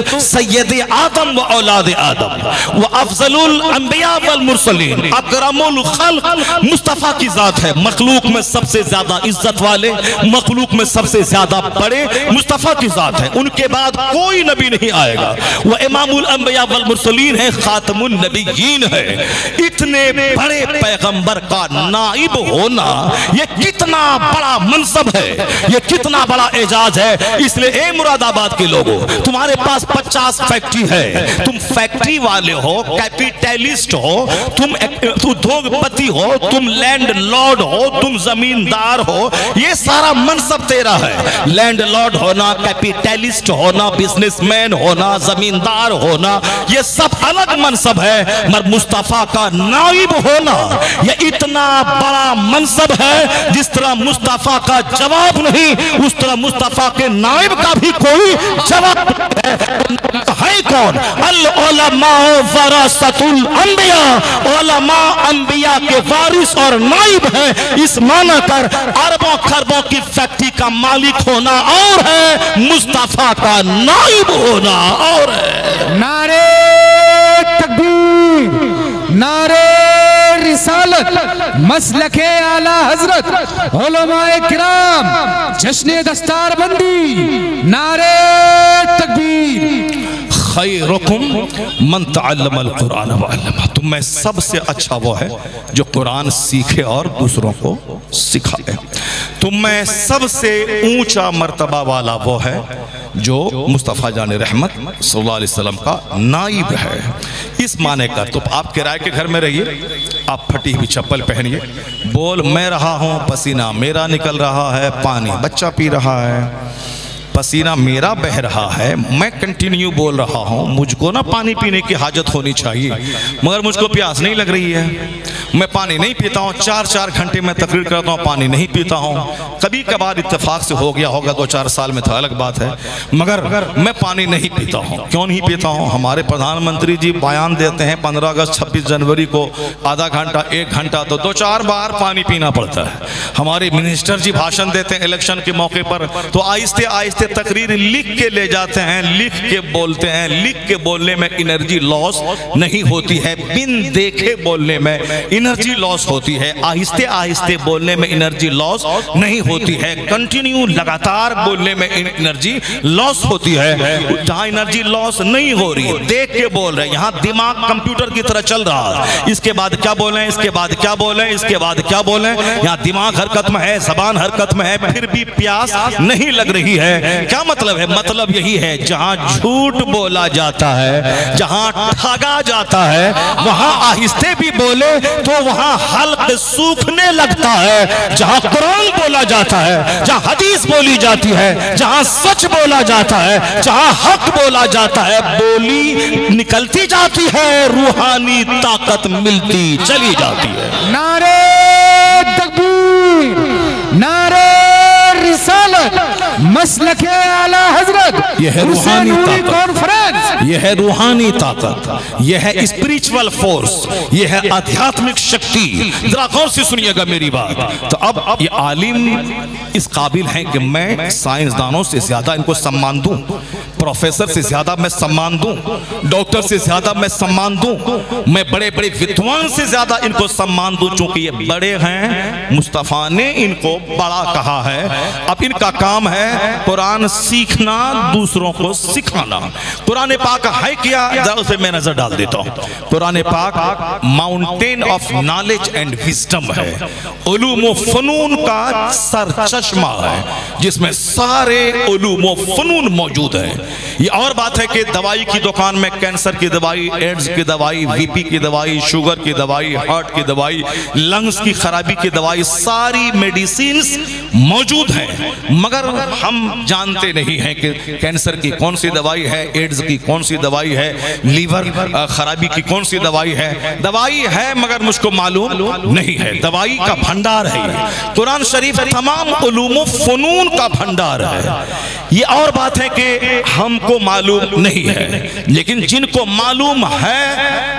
آدم و اولاد آدم و افضل الانبیاء والمرسلین اکرم الخلق مصطفیٰ کی ذات ہے. مخلوق میں سب سے زیادہ عزت والے، مخلوق میں سب سے زیادہ بڑے مصطفیٰ کی ذات ہے. ان کے بعد کوئی نبی نہیں آئے گا. وہ امام الانبیاء والمرسلین ہے، خاتم النبیین ہے. اتنے بڑے پیغمبر کا نائب ہونا یہ کتنا بڑا منصب ہے، یہ کتنا بڑا اعجاز ہے. اس لئے اے مراد آباد کے لوگوں، تمہارے پاس 50 فیکٹری ہے، تم فیکٹری والے ہو، کیپیٹلسٹ ہو، تم ادھوگ پتی ہو، تم لینڈ لارڈ ہو، تم زمیندار ہو، یہ سارا منصب تیرا ہے. لینڈ لارڈ ہونا، کیپیٹلسٹ ہونا، بزنس مین ہونا، زمیندار ہونا، یہ سب الگ منصب ہے. مگر مصطفیٰ کا نائب ہونا یہ اتنا بڑا منصب ہے. جس طرح مصطفیٰ کا جواب نہیں، اس طرح مصطفیٰ کے نائب کا بھی کوئی جواب ہے کون؟ العلماء ورثۃ الانبیاء، علماء انبیاء کے وارث اور نائب ہیں. اس معنی کر اربوں خربوں کی فیکٹری کا مالک ہونا اور ہے، مصطفیٰ کا نائب ہونا اور ہے. نعرہ تکبیر، نعرہ رسالت، مسلک اعلی حضرت، علماء کرام، جشن دستار بندی، نعرہ تکبیر. خیرکم من تعلم القرآن وعلمہ. تم میں سب سے اچھا وہ ہے جو قرآن سیکھے اور دوسروں کو سکھائے. تم میں سب سے اونچا مرتبہ والا وہ ہے جو مصطفیٰ جان رحمت صلی اللہ علیہ وسلم کا نائب ہے. اس معنی کا تو آپ کرائے کے گھر میں رہیے، آپ پھٹی ہوئی چپل پہنیے، بول میں رہا ہوں، پسینہ میرا نکل رہا ہے، پانی بچہ پی رہا ہے، پسینہ میرا بہ رہا ہے، میں کنٹینیو بول رہا ہوں. مجھ کو نہ پانی پینے کی حاجت ہونی چاہیے، مگر مجھ کو پیاس نہیں لگ رہی ہے. میں پانی نہیں پیتا ہوں، 4 گھنٹے میں تقریر کرتا ہوں، پانی نہیں پیتا ہوں. کبھی کبھار اتفاق سے ہو گیا ہوگا 2-4 سال میں، تھا الگ بات ہے، مگر میں پانی نہیں پیتا ہوں. کیوں نہیں پیتا ہوں؟ ہمارے پردھان منتری جی بیان دیتے ہیں 15 اگست 26 جنوری کو آدھا گھنٹہ 1 گھنٹہ تو 2-4 بار پانی پینا پڑتا ہے. ہمارے منسٹر جی بھاشن دیتے ہیں الیکشن کے موقع پر تو آہستہ آہستہ تقریر لکھ کے لے جاتے ہیں، لکھ کے بولتے ہیں. لکھ کے بولنے میں انرجی لاس نہیں ہوتی ہے، بن دیکھے بولنے میں انرجی لاس ہوتی ہے. آہستہ آہستہ بولنے میں انرجی لاس نہیں ہوتی ہے، کنٹینیو لگاتار بولنے میں انرجی لاس ہوتی ہے. جہاں انرجی لاس نہیں ہو رہی، دیکھ کے بول رہے ہیں، یہاں دماغ کمپیوٹر کی طرح چل رہا ہے. اس کے بعد کیا بولیں، اس کے بعد کیا بولیں، اس کے بعد کیا بولیں. یہاں دماغ حرکت میں ہے، زبان حرکت میں ہے، پھر بھی پیاس نہیں لگ رہی ہے. کیا مطلب ہے؟ مطلب یہی ہے جہاں جھوٹ بولا جاتا ہے، جہاں ٹھگا جاتا ہے، وہاں آہستہ بھی بولے تو وہاں حلق سوکھنے لگتا ہے. جہاں قرآن بولا جاتا ہے، جہاں حدیث بولی جاتی ہے، جہاں سچ بولا جاتا ہے، جہاں حق بولا جاتا ہے، بولی نکلتی جاتی ہے، روحانی طاقت ملتی چلی جاتی ہے. نعرہ تکبیر، نعرہ رسالت، مسلک اعلی حضرت، یہ ہے روحانی طاقت، کانفرنس، یہ ہے روحانی طاقت، یہ ہے اسپریچول فورس، یہ ہے آدھیاتمک شکتی. ذرا غور سے سنیے گا میری بات. تو اب یہ عالم اس قابل ہیں کہ میں سائنسدانوں سے زیادہ ان کو سمان دوں، پروفیسر سے زیادہ میں سمان دوں، ڈاکٹر سے زیادہ میں سمان دوں، میں بڑے بڑے ودوان سے زیادہ ان کو سمان دوں، چونکہ یہ بڑے ہیں. مصطفیٰ نے ان کو بڑا کہا ہے. اب ان کا کام ہے قرآن سیکھنا، دوسروں کو سکھانا. قرآن پاک ہے کیا؟ ذرا اسے میں نظر ڈال دیتا ہوں. قرآن پاک mountain of knowledge and wisdom ہے، علوم و فنون کا سر چشمہ ہے، جس میں سارے علوم و فنون موجود ہیں. یہ اور بات ہے کہ دوائی کی دکان میں کینسر کی دوائی، ایڈز کی دوائی، وی پی کی دوائی، شوگر کی دوائی، ہارٹ کی دوائی، لنگز کی خرابی کی دوائی، ساری میڈیسینز موجود ہیں. مگر ہم جانتے نہیں ہیں کہ کینسر کی کون سی دوائی ہے، ایڈز کی کون سی دوائی ہے, لیور خرابی کی کون سی دوائی ہے. دوائی ہے مگر مجھ کو معلوم نہیں ہے. دوائی کا بھنڈار ہے یہ قرآن شریف, تمام علوم و فنون کا بھنڈار ہے. یہ اور بات ہے کہ ہم کو معلوم نہیں ہے, لیکن جن کو معلوم ہے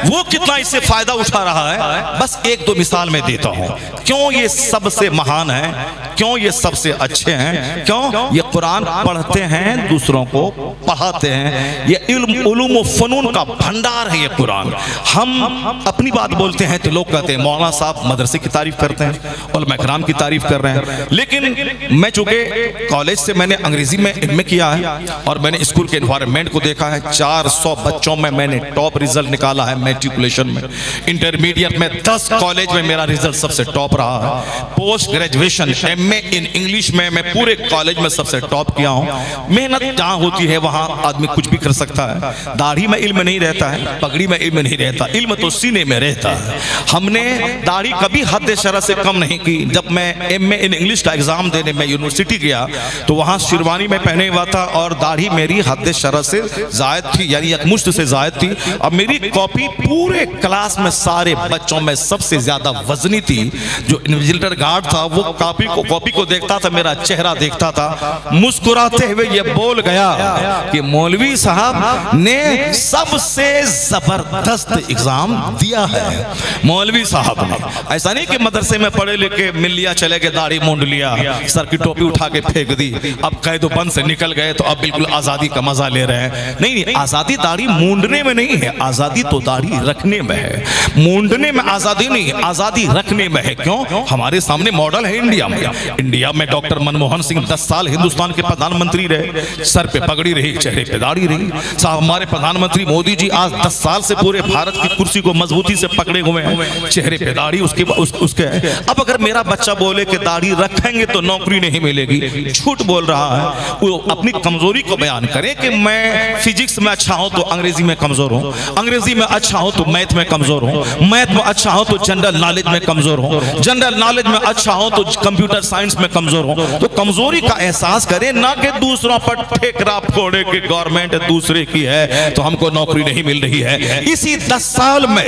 وہ کتنا اس سے فائدہ اٹھا رہا ہے. بس ایک دو مثال میں دیتا ہوں. کیوں یہ سب سے مہان ہیں, کیوں یہ سب سے اچھے ہیں, کیوں یہ قرآن پڑھتے ہیں, دوسروں کو پڑھاتے ہیں. یہ علوم و فنون کا بھنڈار ہے یہ قرآن. ہم اپنی بات بولتے ہیں تو لوگ کہتے ہیں مولانا صاحب مدرسے کی تعریف کرتے ہیں, علماء کرام کی تعریف کر رہے ہیں. لیکن میں چونکہ کالج سے میں نے انگریزی میں ایم اے کیا ہے اور میں نے اسکول کے انوائرمنٹ کو دیکھا ہے, 400 بچوں میں نے ٹاپ ریزلٹ نکالا ہے میٹریکولیشن میں. انٹرمیڈیٹ میں 10 کالج میں میرا ریزلٹ سب سے ٹاپ رہا ہے. Post graduation M A in English میں پورے کالج میں سب سے ٹاپ کیا ہوں. محنت جہاں ہوتی ہے وہاں آدمی کچھ بھی کر سکتا ہے. داڑھی میں علم نہیں رہتا ہے, پگڑی میں علم نہیں رہتا, علم تو سینے میں رہتا ہے. ہم نے داڑھی کبھی حد شرع سے کم نہیں کی. جب میں ایم اے ان انگلش کا ایگزام دینے میں یونیورسٹی گیا تو وہاں شیروانی میں پہنے ہوا تھا اور داڑھی میری حد شرع سے زائد تھی, یعنی ایک مشت سے زائد تھی. اب میری کاپی پورے کلاس میں سارے بچوں میں سب سے زیادہ وزنی تھی. جو انویجیلیٹر گارڈ تھا وہ کاپی کو دیکھتا تھا, میرا چہرہ دیکھتا تھا, مسکراتے ہوئے یہ بول گیا کہ مولوی صاحب نے سب سے زبردست ایگزام دیا ہے. مولوی صاحب نے ایسا نہیں کہ مدرسے میں پڑھے لکھے مل لیا, چلے گئے, داڑھی مونڈ لیا, سر کی ٹوپی اٹھا کے پھینک دی, اب قید و بند سے نکل گئے تو اب بالکل آزادی کا مزہ لے رہے ہیں. نہیں, آزادی داڑھی مونڈنے میں نہیں ہے, آزادی تو داڑھی رکھنے میں ہے. مونڈنے میں آزادی نہیں, آزادی رکھنے میں ہے. کیوں؟ ہمارے سامنے ماڈل ہے انڈیا میں. انڈیا میں ڈاکٹر منموہن سنگھ 10 سال ہندوستان کے پردھان منتری رہے, سر پہ پگڑی رہی, چہرے پہ داڑھی رہی. صاحب ہمارے پردھان منتری مودی جی آج 10 سال سے پورے بھارت کی کرسی کو مضبوطی سے پکڑے ہوئے ہیں, چہرے پہ داڑھی اس کے. اب اگر میرا بچہ بولے کہ داڑھی رکھیں گے تو نوکری نہیں ملے گی, جھوٹ بول رہا ہے. وہ اپنی کمزوری کو بیان کرے کہ میں فزکس میں اچھا ہوں تو انگریزی میں کمزور ہوں, انگریزی میں اچھا ہوں تو میتھ میں کمزور ہوں, میتھ میں اچھا ہوں تو جنرل نالج میں کمزور ہوں, جنرل نالج میں اچھا ہوں تو کمپیوٹر سائنس میں کمزور ہوں. تو کمزوری کا احساس کرے, نہ کہ دوسروں پر ٹھیکرا پھوڑے کہ گورنمنٹ دوسرے کی ہے تو ہم کو نوکری نہیں مل رہی ہے. اسی 10 سال میں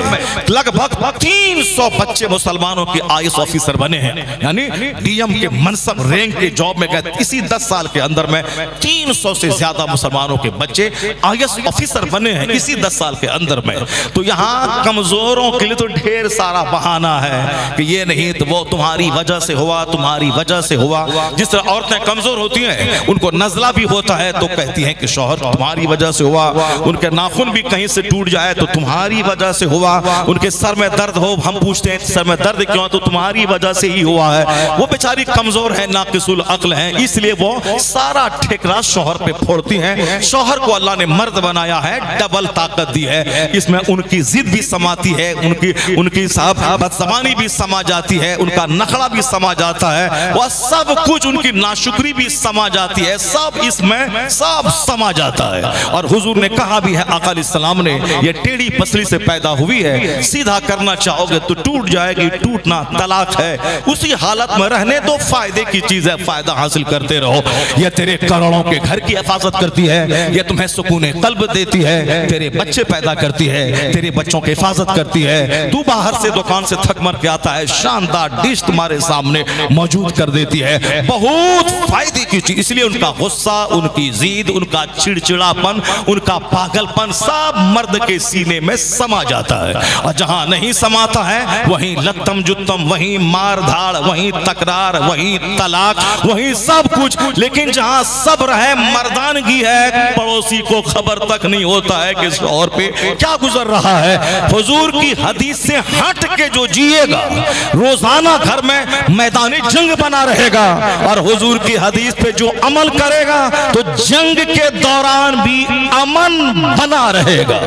لگ بھگ 300 بچے مسلمانوں کے آئی ایس آفیسر بنے ہیں, یعنی ڈی ایم کے منصب رینک کے جاب میں گئے. اسی 10 سال کے اندر میں 300 سے زیادہ مسلمانوں کے بچے آئی ایس آفیسر بنے ہیں اسی 10 سال کے اندر میں. تو یہاں کمزوروں کے لیے تو ڈھیر سارا بہانہ ہے کہ یہ نہیں تو وہ تمہاری وجہ سے ہوا, تمہاری وجہ سے ہوا. جس طرح عورتیں کمزور ہوتی ہیں, ان کو نزلہ بھی ہوتا ہے تو کہتی ہیں کہ شوہر تمہاری وجہ سے ہوا, ان کے ناخن بھی کہیں سے ٹوٹ جائے تو تمہاری وجہ سے ہوا, ان کے سر میں درد ہو ہم پوچھتے ہیں سر میں درد کیوں تو تمہاری وجہ سے ہی ہوا ہے. وہ بیچاری کمزور ہیں, ناقص العقل ہیں, اس لیے وہ سارا ٹھیکرا شوہر پہ پھوڑتی ہیں. شوہر کو اللہ نے مرد بنایا ہے, ڈبل طاقت دی ہے, اس میں ان کی ضد بھی سماتی ہے, ان کی بدزبانی بھی سما جاتی ہے, ان کا نخڑا بھی سما جاتا ہے, وہ سب کچھ ان کی ناشکری بھی سما جاتی ہے, سب اس میں سب سما جاتا ہے. اور حضور نے کہا بھی ہے, آقا علیہ السلام نے, یہ ٹیڑھی پسلی سے پیدا ہوئی ہے, سیدھا کرنا چاہو گے تو ٹوٹ جائے گی, ٹوٹنا طلاق ہے. اسی حالت میں رہنے دو, فائدے کی چیز ہے, فائدہ حاصل کرتے رہو. یہ تیرے کروڑوں کے گھر کی حفاظت کرتی ہے, یہ تمہیں سکون قلب دیتی ہے, تیرے بچے پیدا کرتی ہے, تیرے بچوں کی حفاظت کرتی ہے. تو باہر سے دکان سے تھک مر کے آتا ہے, شاندار ڈش تمہارے سامنے موجود کر دیتی ہے, بہت فائدے کی چیز. اس لیے ان کا غصہ, ان کی ضد, ان کا چڑچڑاپن, ان کا پاگل پن سب مرد کے سینے میں سما جاتا ہے. اور جہاں نہیں سماتا ہے وہیں لتم جتم, وہیں مار دھاڑ, وہیں تکرار, وہیں طلاق, وہیں سب کچھ. لیکن جہاں صبر ہے, مردانگی ہے, پڑوسی کو خبر تک نہیں ہوتا ہے کہ شوہر پہ کیا گزر رہا ہے. حضور کی حدیث سے ہٹ کے جو جیے گا روزانہ گھر میں میدان جنگ بنا رہے گا, اور حضور کی حدیث پہ جو عمل کرے گا تو جنگ کے دوران بھی امن بنا رہے گا,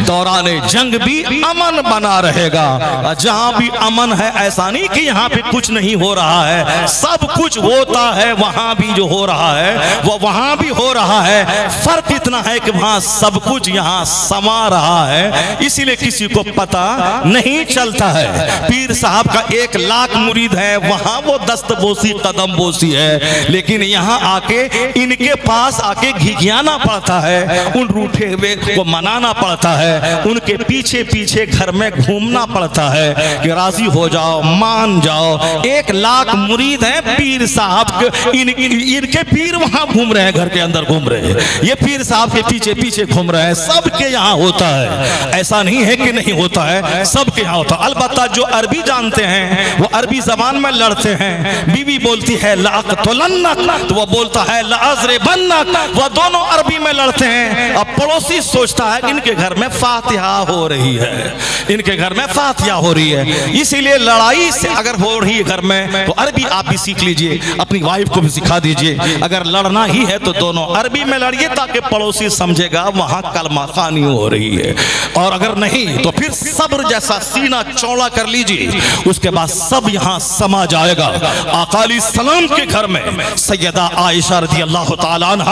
دوران جنگ بھی امن بنا رہے گا. جہاں بھی امن ہے, ایسا نہیں کہ یہاں پہ کچھ نہیں ہو رہا ہے, سب کچھ ہوتا ہے. وہاں بھی جو ہو رہا ہے وہ وہاں بھی ہو رہا ہے, فرق اتنا ہے کہ وہاں سب کچھ یہاں سما رہا ہے, اسی لیے کسی کو پتا نہیں چلتا ہے. پیر صاحب کا 1 لاکھ مرید ہے, وہاں وہ دست بوسی قدم بوسی ہے, لیکن یہاں یہاں آ کے ان کے پاس آ کے گھگیانا پڑتا ہے، ان روٹھے ہوئے کو منانا پڑتا ہے، ان کے پیچھے پیچھے گھر میں گھومنا پڑتا ہے کہ راضی ہو جاؤ، مان جاؤ۔ 1 لاکھ مرید ہیں پیر صاحب، ان کے پیر وہاں گھوم رہے ہیں، گھر کے اندر گھوم رہے ہیں، یہ پیر صاحب کے پیچھے پیچھے گھوم رہے ہیں۔ سب کے یہاں ہوتا ہے، ایسا نہیں ہے کہ نہیں ہوتا ہے، سب کے یہاں ہوتا ہے۔ البتہ جو عربی جانتے ہیں وہ عربی زبان میں لڑتے ہیں، بیوی بولتی ہے لَأَقْتُلَنَّكَ تو وہ بولتا ہے لَأَضْرِبَنَّكَ، وہ دونوں عربی میں لڑتے ہیں۔ اب پڑوسی سوچتا ہے کہ ان کے گھر میں فاتحہ ہو رہی ہے، ان کے گھر میں فاتحہ ہو رہی ہے، اسی لیے لڑائی سے اگر ہو رہی ہے گھر میں تو عربی آپ بھی سیکھ لیجئے، اپنی وائف کو بھی سکھا دیجئے۔ اگر لڑنا ہی ہے تو دونوں عربی میں لڑیے تاکہ پڑوسی سمجھے گا وہاں کلمہ خوانی ہو رہی ہے، اور اگر نہیں تو پھر صبر جیسا سینہ چوڑا کر لیجئے، اس کے بعد سب یہاں سما جائے گا۔ آقا علیہ السلام کے گھر میں سیدہ عائشہ رضی اللہ تعالیٰ عنہ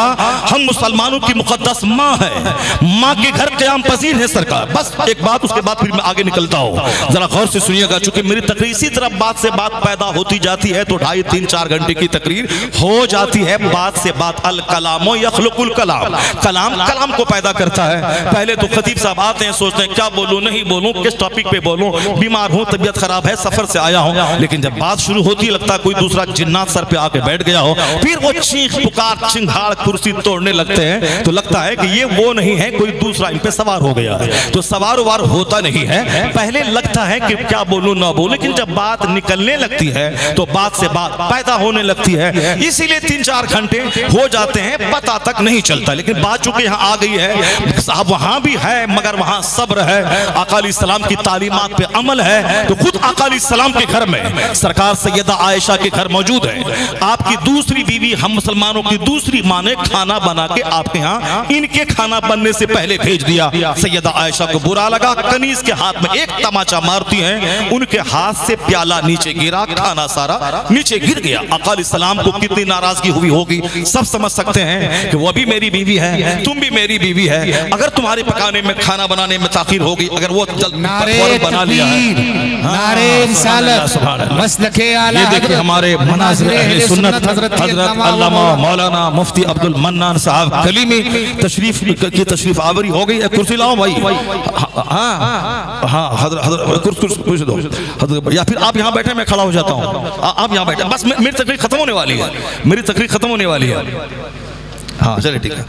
ہم مسلمانوں کی مقدس ماں ہے، ماں کے گھر قیام پذیر ہے سرکار۔ بس ایک بات، اس کے بعد پھر میں آگے نکلتا ہوں، ذرا غور سے سنیے گا، چونکہ میری تقریر اسی طرح بات سے بات پیدا ہوتی جاتی ہے تو 2.5 3 4 گھنٹے کی تقریر ہو جاتی ہے۔ بات سے بات، الکلام یخلق الکلام، کلام کلام کو پیدا کرتا ہے۔ پہلے تو خطیب صاحب آتے ہیں، سوچتے ہیں کیا بولوں، نہیں بولوں، کس ٹاپک پہ بولوں، بیمار ہوں، طبیعت خراب ہے، سفر سے آیا ہوں، لیکن جب بات شروع ہوتی ہے لگتا ہے کوئی دوسرا جنات سر پہ آ کے بیٹھ گیا ہو، پھر وہ چیخ پکار چنگھاڑ کرسی توڑنے لگتے ہیں تو لگتا ہے کہ یہ وہ نہیں ہے، کوئی دوسرا ان پہ سوار ہو گیا ہے۔ تو سوار وار ہوتا نہیں ہے، پہلے لگتا ہے کہ کیا بولوں نہ بولوں، لیکن جب بات نکلنے لگتی ہے تو بات سے بات پیدا ہونے لگتی ہے، اسی لیے 3 4 گھنٹے ہو جاتے ہیں، پتہ تک نہیں چلتا۔ لیکن بات چونکہ یہاں آ گئی ہے، صاحب وہاں بھی ہے مگر وہاں صبر ہے، آقا علیہ السلام کی تعلیمات پہ عمل ہے، تو خود آقا علیہ السلام کے گھر میں سرکار سیدہ عائشہ کے گھر موجود ہے۔ آپ کی دوسری بیوی، ہم مسلمانوں کی دوسری ماں نے کھانا بنا کے آپ کے ہاں ان کے کھانا بننے سے پہلے بھیج دیا۔ سیدہ عائشہ کو برا لگا، کنیز کے ہاتھ میں ایک تماچا مارتی ہیں، ان کے ہاتھ سے پیالہ نیچے گرا، کھانا سارا نیچے گر گیا۔ آقا علیہ السلام کو کتنی ناراضگی ہوئی ہوگی سب سمجھ سکتے ہیں کہ وہ بھی میری بیوی ہے، تم بھی میری بیوی ہے، اگر تمہارے پکانے میں کھانا بنانے میں تاخیر ہوگی، اگر وہ بنا لیا ہے، نعرے رسالت، مسلک اعلیٰ یہ دیکھیں ہمارے مناظر اہل سنت حضرت علامہ مولانا مفتی عبد المنان صاحب کلیمی تشریف آوری ہو گئی ہے۔ کرسی لاؤ بھائی، ہاں حضرت کرسی دو، یا پھر آپ یہاں بیٹھے میں کھڑا ہو جاتا ہوں، آپ یہاں بیٹھے، بس میری تقریر ختم ہونے والی ہے، میری تقریر ختم ہونے والی ہے۔ ہاں چلے ٹھیک ہے،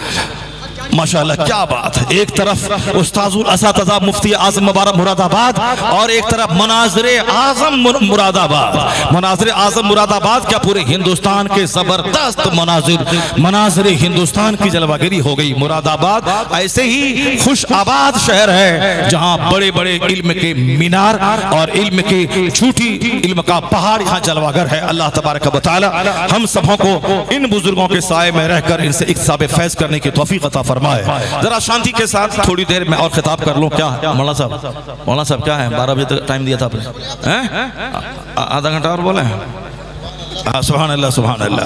ماشاءاللہ کیا بات ہے، ایک طرف استاذ الاساتذہ مفتی اعظم مبارک مراد آباد اور ایک طرف مناظر اعظم مراد آباد۔ مناظر اعظم مراد آباد کیا پورے ہندوستان کے زبردست مناظر ہندوستان کی جلوہ گری ہو گئی۔ مراد آباد ایسے ہی خوش آباد شہر ہے جہاں بڑے بڑے علم کے مینار اور علم کے جھوٹی علم کا پہاڑ یہاں جلوہ گر ہے۔ اللہ تبارک و تعالی ہم سبوں کو ان بزرگوں کے سائے میں رہ کر ان سے اکتساب فیض کرنے کی توفیق عطا فرمائے۔ ذرا شانتی کے ساتھ تھوڑی دیر میں اور خطاب کر لوں۔ کیا مولانا صاحب کیا ہے، 12 بجے تک ٹائم دیا تھا آپ نے، آدھا گھنٹہ اور بولے ہیں؟ سبحان اللہ سبحان اللہ۔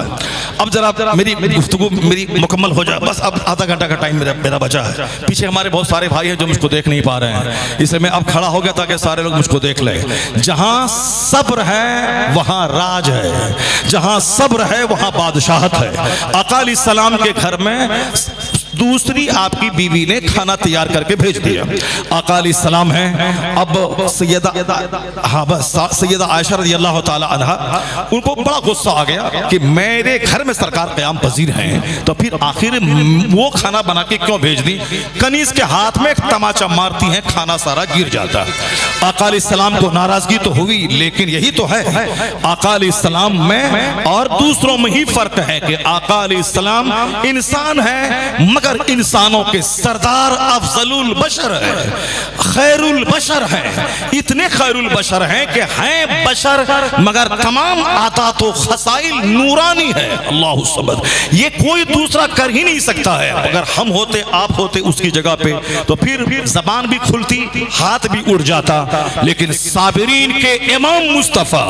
اب ذرا میری گفتگو میری مکمل ہو جائے، بس اب آدھا گھنٹہ کا ٹائم میرا بچا ہے۔ پیچھے ہمارے بہت سارے بھائی ہیں جو مجھ کو دیکھ نہیں پا رہے ہیں، اس لیے میں اب کھڑا ہو گیا تاکہ سارے لوگ مجھ کو دیکھ لیں۔ جہاں صبر ہے وہاں راج ہے، جہاں صبر ہے وہاں بادشاہت ہے۔ آقا علیہ السلام کے گھر میں دوسری آپ کی بیوی نے کھانا تیار کر کے بھیج دیا، آقا علیہ السلام ہیں۔ اب سیدہ عائشہ رضی اللہ تعالی عنہ ان کو بڑا غصہ آ گیا کہ میرے گھر میں سرکار قیام پذیر ہیں تو پھر آخر وہ کھانا بنا کے کیوں بھیج دی؟ کنیز کے ہاتھ میں ایک تماچا مارتی ہیں، کھانا سارا گر جاتا۔ آقا علیہ السلام کو ناراضگی تو ہوئی، لیکن یہی تو ہے آقا علیہ السلام میں اور دوسروں میں ہی فرق ہے کہ آقا علیہ السلام انسان ہے مگر انسانوں کے سردار افضل البشر ہے، خیر البشر ہے۔ اتنے خیر البشر ہیں کہ ہیں بشر مگر تمام عطات و خصائل نورانی ہے۔ اللہ الصمد، یہ کوئی دوسرا کر ہی نہیں سکتا ہے۔ اگر ہم ہوتے آپ ہوتے اس کی جگہ پہ تو پھر زبان بھی کھلتی، ہاتھ بھی اڑ جاتا، لیکن صابرین کے امام مصطفیٰ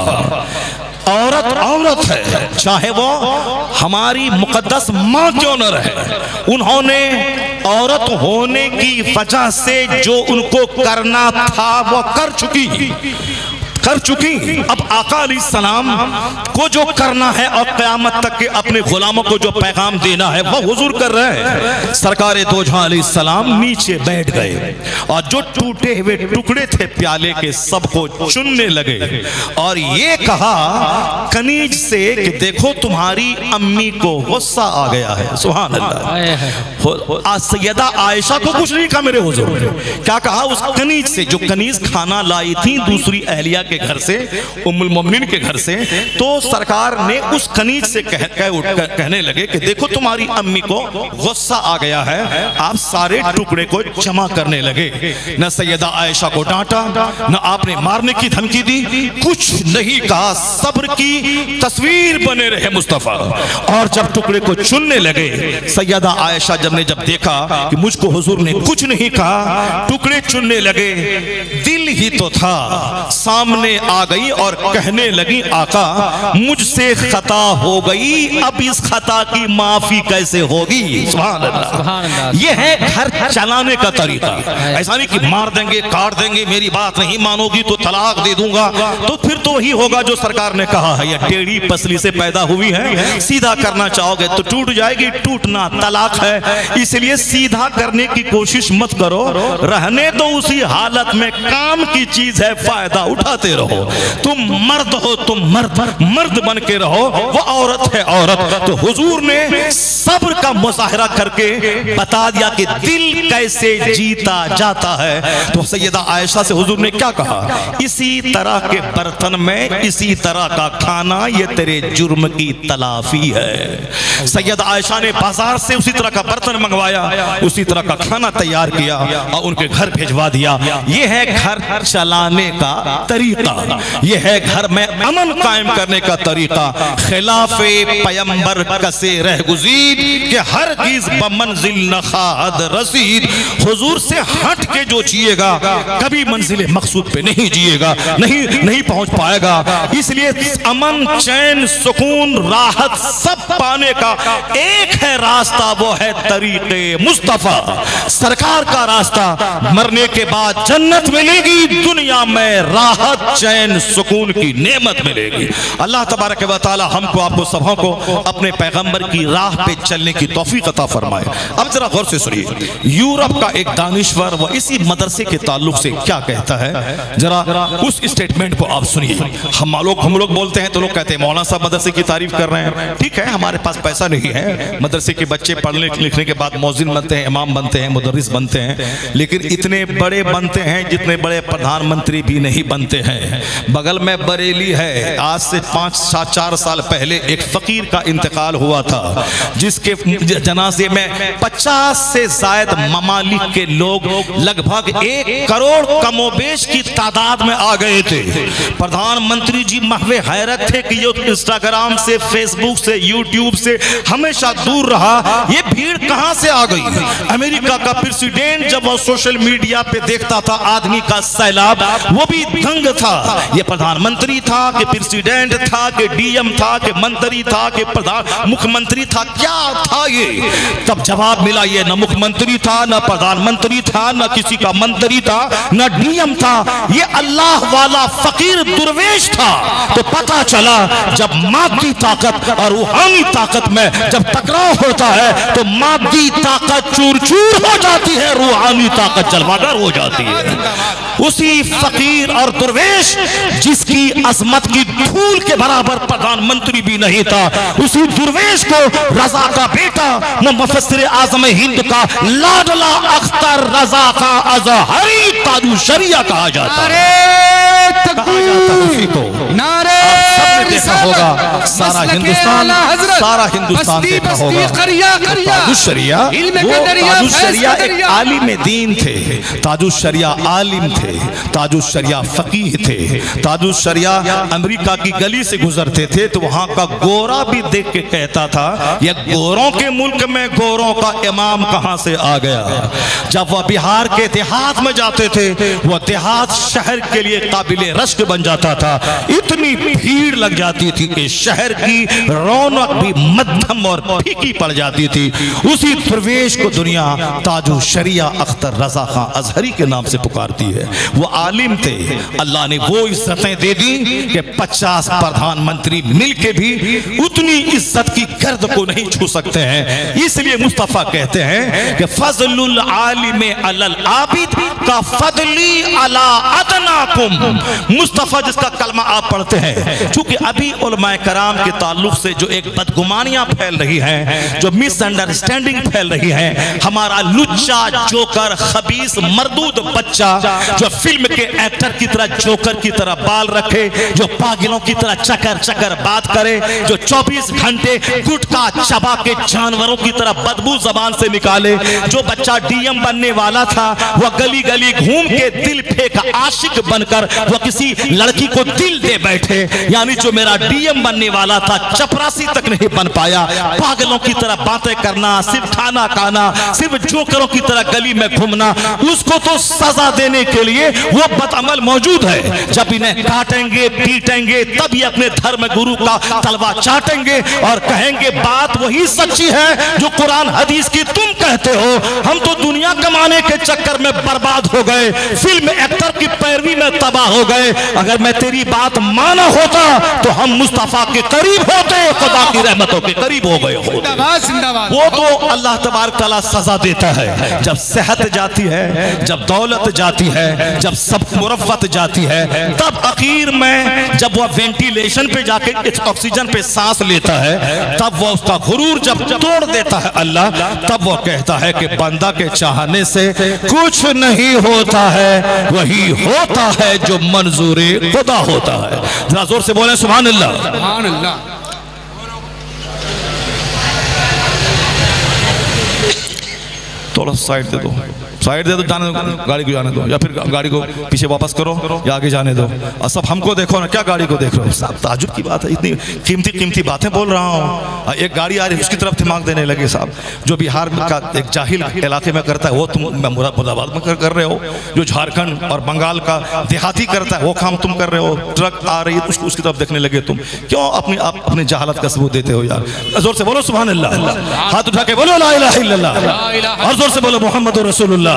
عورت ہے، چاہے وہ ہماری مقدس ماں کیوں نہ رہے، انہوں نے عورت ہونے کی وجہ سے جو ان کو کرنا تھا وہ کر چکی، کر چکی، اب آقا علیہ السلام کو جو کرنا ہے اور قیامت تک کے اپنے غلاموں کو جو پیغام دینا ہے وہ حضور کر رہے ہیں۔ سرکار دو جہاں علیہ السلام نیچے بیٹھ گئے اور جو ٹوٹے ہوئے ٹکڑے تھے پیالے کے سب کو چننے لگے اور یہ کہا کنیج سے کہ دیکھو تمہاری امی کو غصہ آ گیا ہے۔ سبحان اللہ۔ سیدہ عائشہ کو کچھ نہیں کہا میرے حضور، کیا کہا اس کنیج سے جو کنیز کھانا لائی تھی دوسری اہلیہ کے گھر سے، ام المومنین کے گھر سے، تو سرکار نے اس کنیج سے کہنے لگے کہ دیکھو تمہاری امی کو غصہ آ گیا ہے۔ آپ سارے ٹکڑے کو جمع کرنے لگے، نہ سیدہ عائشہ کو ڈانٹا نہ آپ نے مارنے کی دھمکی دی، کچھ نہیں کہا، صبر کی تصویر بنے رہے مصطفیٰ۔ اور جب ٹکڑے کو چننے لگے سیدہ عائشہ جب دیکھا کہ مجھ کو حضور نے کچھ نہیں کہا، ٹکڑے چننے لگے، دل ہی تو تھا، سامنے آ گئی اور کہنے لگی آقا مجھ سے خطا ہو گئی، اب اس خطا کی معافی کیسے ہوگی؟ سبحان اللہ۔ یہ ہے گھر چلانے کا طریقہ، ایسا نہیں کہ مار دیں گے کاٹ دیں گے، میری بات نہیں مانو گی تو طلاق دے دوں گا، تو پھر تو وہی ہوگا جو سرکار نے کہا ہے، یہ ٹیڑھی پسلی سے پیدا ہوئی ہے، سیدھا کرنا چاہو گے تو ٹوٹ جائے گی، ٹوٹنا طلاق ہے، اس لیے سیدھا کرنے کی کوشش مت کرو، رہنے تو اسی حالت میں، کام کی چیز ہے، فائدہ اٹھاتے رہو، تم مرد ہو، تم مرد بن کے رہو، وہ عورت ہے عورت۔ تو حضور نے صبر کا مظاہرہ کر کے بتا دیا کہ دل کیسے جیتا جاتا ہے۔ تو سیدہ عائشہ سے حضور نے کیا کہا؟ اسی طرح کے برتن میں اسی طرح کا کھانا، یہ تیرے جرم کی تلافی ہے۔ سیدہ عائشہ نے بازار سے اسی طرح کا برتن منگوایا، اسی طرح کا کھانا تیار کیا اور ان کے گھر بھیجوا دیا۔ یہ ہے گھر چلانے کا طریقہ، یہ ہے گھر میں امن قائم کرنے کا طریقہ۔ خلاف پیمبر کسے رہ گزید کہ ہرگز بمنزل نخواہد رسید۔ حضور سے ہٹ کے جو جیے گا کبھی منزل مقصود پہ نہیں جیے گا، نہیں پہنچ پائے گا۔ اس لیے امن، چین، سکون، راحت سب پانے کا ایک ہے راستہ، وہ ہے طریق مصطفیٰ، سرکار کا راستہ۔ مرنے کے بعد جنت ملے گی، دنیا میں راحت، چین، سکون کی نعمت ملے گی۔ اللہ تبارک و تعالی ہم کو، آپ کو، سبھوں کو اپنے پیغمبر کی راہ پہ چلنے کی توفیق عطا فرمائے۔ اب ذرا غور سے سنیے، یورپ کا ایک دانشور وہ اسی مدرسے کے تعلق سے کیا کہتا ہے، ذرا اس اسٹیٹمنٹ کو آپ سنیے۔ ہم لوگ بولتے ہیں تو لوگ کہتے ہیں مولانا صاحب مدرسے کی تعریف کر رہے ہیں، ٹھیک ہے، ہمارے پاس پیسہ نہیں ہے، مدرسے کے بچے پڑھنے لکھنے کے بعد مؤذن بنتے ہیں، امام بنتے ہیں، مدرس بنتے ہیں، لیکن اتنے بڑے بنتے ہیں جتنے بڑے پردھان منتری بھی نہیں بنتے ہیں۔ بغل میں بریلی ہے، آج سے 4 سال پہلے ایک فقیر کا انتقال ہوا تھا جس کے جنازے میں 50 سے زائد ممالک کے لوگ لگ بھگ 1 کروڑ کم و بیش کی تعداد میں آ گئے تھے۔ پردھان منتری جی محو حیرت تھے کہ یہ انسٹاگرام سے، فیس بک سے، یوٹیوب سے ہمیشہ دور رہا، یہ بھیڑ کہاں سے آ گئی؟ امریکہ کا پریزیڈنٹ جب وہ سوشل میڈیا پہ دیکھتا تھا آدمی کا سیلاب، وہ بھی دنگ تھا، یہ پردھان منتری تھا کہ پریزیڈنٹ تھا کہ ڈی ایم تھا کہ منتری تھا کہ مکھ منتری تھا، کیا تھا یہ؟ تب جواب ملا یہ نہ مکھ منتری تھا، نہ پردھان منتری تھا، نہ کسی کا منتری تھا، نہ ڈی ایم تھا، یہ اللہ والا فقیر درویش تھا۔ تو پتا چلا جب مادی طاقت اور روحانی طاقت میں جب ٹکراؤ ہوتا ہے تو مادی طاقت چور چور ہو جاتی ہے، روحانی طاقت جلوگر ہو جاتی ہے۔ اسی فقیر اور درویش جس کی عظمت کی دھول کے برابر پردھان منتری بھی نہیں تھا، اسی درویش کو رضا کا بیٹا، مفسر اعظم ہند کا لاڈلا اختر رضا کا اظہری تاج الشریعہ کہا جاتا ہے۔ نعرے دیکھا ہوگا سارا ہندوستان دیکھا ہوگا تاج الشریعہ، وہ تاج الشریعہ ایک عالم دین تھے، تاج الشریعہ عالم تھے، تاج الشریعہ فقیہ تھے، تاج الشریعہ امریکہ کی گلی سے گزرتے تھے تو وہاں کا گورا بھی دیکھ کے کہتا تھا یہ گوروں کے ملک میں گوروں کا امام کہاں سے آ گیا۔ جب وہ بہار کے دیہات میں جاتے تھے وہ دیہات شہر کے لیے قابل رشک بن جاتا تھا، اتنی بھیڑ بھیڑ لگ جاتی تھی کہ شہر کی رونق بھی مدھم اور پھیکی پڑ جاتی تھی. اسی درویش کو دنیا تاج الشریعہ اختر رضا خان ازہری کے نام سے پکارتی ہے. وہ عالم تھے, اللہ نے وہ عزتیں دے دی کہ 50 پردھان منتری مل کے بھی اتنی عزت کی گرد کو نہیں چھو سکتے ہیں. اس لیے مصطفیٰ کہتے ہیں کہ فضل العالم علی العابد کا فضلی علی ادناکم. مصطفیٰ جس کا کلمہ آپ پڑھتے ہیں, چونکہ ابھی علماء کرام کے تعلق سے جو ایک بدگمانیاں پھیل رہی ہیں, جو مس انڈرسٹینڈنگ پھیل رہی ہیں, ہمارا لچا جوکر خبیث مردود بچہ جو فلم کے ایکٹر کی طرح جوکر کی طرح بال رکھے, جو پاگلوں کی طرح چکر چکر بات کرے, جو 24 گھنٹے گٹکا چبا کے جانوروں کی طرح بدبو زبان سے نکالے, جو بچہ ڈی ایم بننے والا تھا وہ گلی گلی گھوم کے دل پھینک عاشق بن کر وہ کسی لڑکی کو دل دے بیٹھے. یعنی جو میرا ڈی ایم بننے والا تھا چپراسی تک نہیں بن پایا. پاگلوں کی طرح باتیں کرنا, صرف کھانا کھانا, صرف جوکروں کی طرح گلی میں گھومنا, اس کو تو سزا دینے کے لیے وہ بدعمل موجود ہے. جب انہیں کاٹیں گے پیٹیں گے تب یہ اپنے دھرم گرو کا تلوا چاٹیں گے اور کہیں گے بات وہی سچی ہے جو قرآن حدیث کی تم کہتے ہو. ہم تو دنیا کمانے کے چکر میں برباد ہو گئے, فلم ایکٹر کی پیروی میں تباہ ہو گئے. اگر میں تیری بات مانا ہوتا تو ہم مصطفیٰ کے قریب ہوتے, خدا کی رحمتوں کے قریب ہو گئے ہوتے. وہ تو اللہ تبارک تعالیٰ سزا دیتا ہے. جب صحت جاتی ہے, جب دولت جاتی ہے, جب سب مروت جاتی ہے, تب اخیر میں جب وہ وینٹیلیشن پہ جا کے آکسیجن پہ سانس لیتا ہے, تب وہ اس کا غرور جب توڑ دیتا ہے اللہ, تب وہ کہتا ہے کہ بندہ کے چاہنے سے کچھ نہیں ہوتا ہے, وہی ہوتا ہے جو منظور خدا ہوتا ہے. ذرا زور سے بولیں سبحان اللہ. سبحان اللہ. تھوڑا سائیڈ دے دو, سائیڈ دے دو, جانے دو, گاڑی کو جانے دو, یا پھر گاڑی کو پیچھے واپس کرو یا آگے جانے دو. اور سب ہم کو دیکھو نا, کیا گاڑی کو دیکھ رہے ہو صاحب؟ تعجب کی بات ہے, اتنی قیمتی باتیں بول رہا ہوں. ایک گاڑی آ رہی اس کی طرف دماغ دینے لگے صاحب. جو بہار کا ایک جاہل علاقے میں کرتا ہے وہ تم مراد آباد میں کر رہے ہو, جو جھارکھنڈ اور بنگال کا دیہاتی کرتا ہے وہ کام تم کر رہے ہو. ٹرک آ رہی ہے اس کی طرف دیکھنے لگے تم. کیوں اپنی جہالت کا ثبوت دیتے ہو یار؟ زور سے بولو سبحان اللہ. ہاتھ اٹھا کے بولو لا الہ الا اللہ, اور زور سے بولو محمد رسول اللہ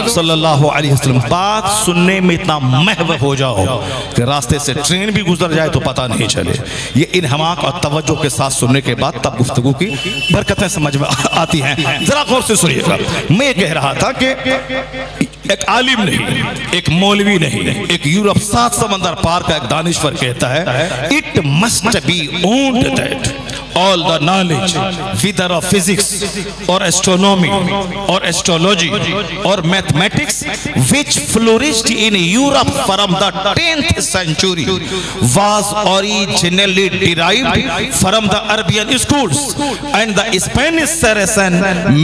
صلی اللہ علیہ وسلم. بات سننے میں اتنا محو ہو جاؤ کہ راستے سے ٹرین بھی گزر جائے تو پتہ نہیں چلے. یہ انہماک اور توجہ کے ساتھ سننے کے بعد تب گفتگو کی برکتیں سمجھ میں آتی ہیں. ذرا غور سے سنیے گا. میں یہ کہہ رہا تھا کہ ایک عالم نہیں, ایک مولوی نہیں, ایک یورپ 7 سمندر پار کا ایک دانشور کہتا ہے it must be owned that all the knowledge whether of physics or astronomy or astrology or mathematics which flourished in Europe from the 10th century was originally derived from the Arabian schools, and the Spanish Saracen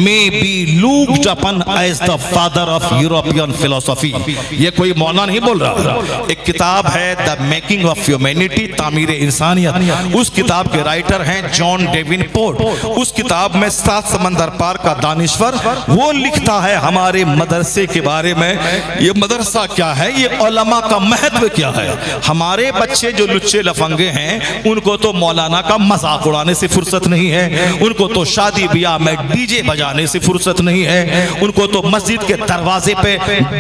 may be looked upon as the father of European philosophy. یہ کوئی مولانا نہیں بول رہا. ایک کتاب ہے The Making of Humanity, تعمیر انسانیت. اس کتاب کے رائٹر ہیں جان ڈیون پورٹ. اس کتاب میں 7 سمندر پار کا دانشور وہ لکھتا ہے ہمارے مدرسے کے بارے میں. یہ مدرسہ کیا ہے, یہ علماء کا مہتو کیا ہے. ہمارے بچے جو لچے لفنگے ہیں ان کو تو مولانا کا مذاق اڑانے سے فرصت نہیں ہے, ان کو تو شادی بیاہ میں ڈی جے بجانے سے فرصت نہیں ہے, ان کو تو مسجد کے دروازے پہ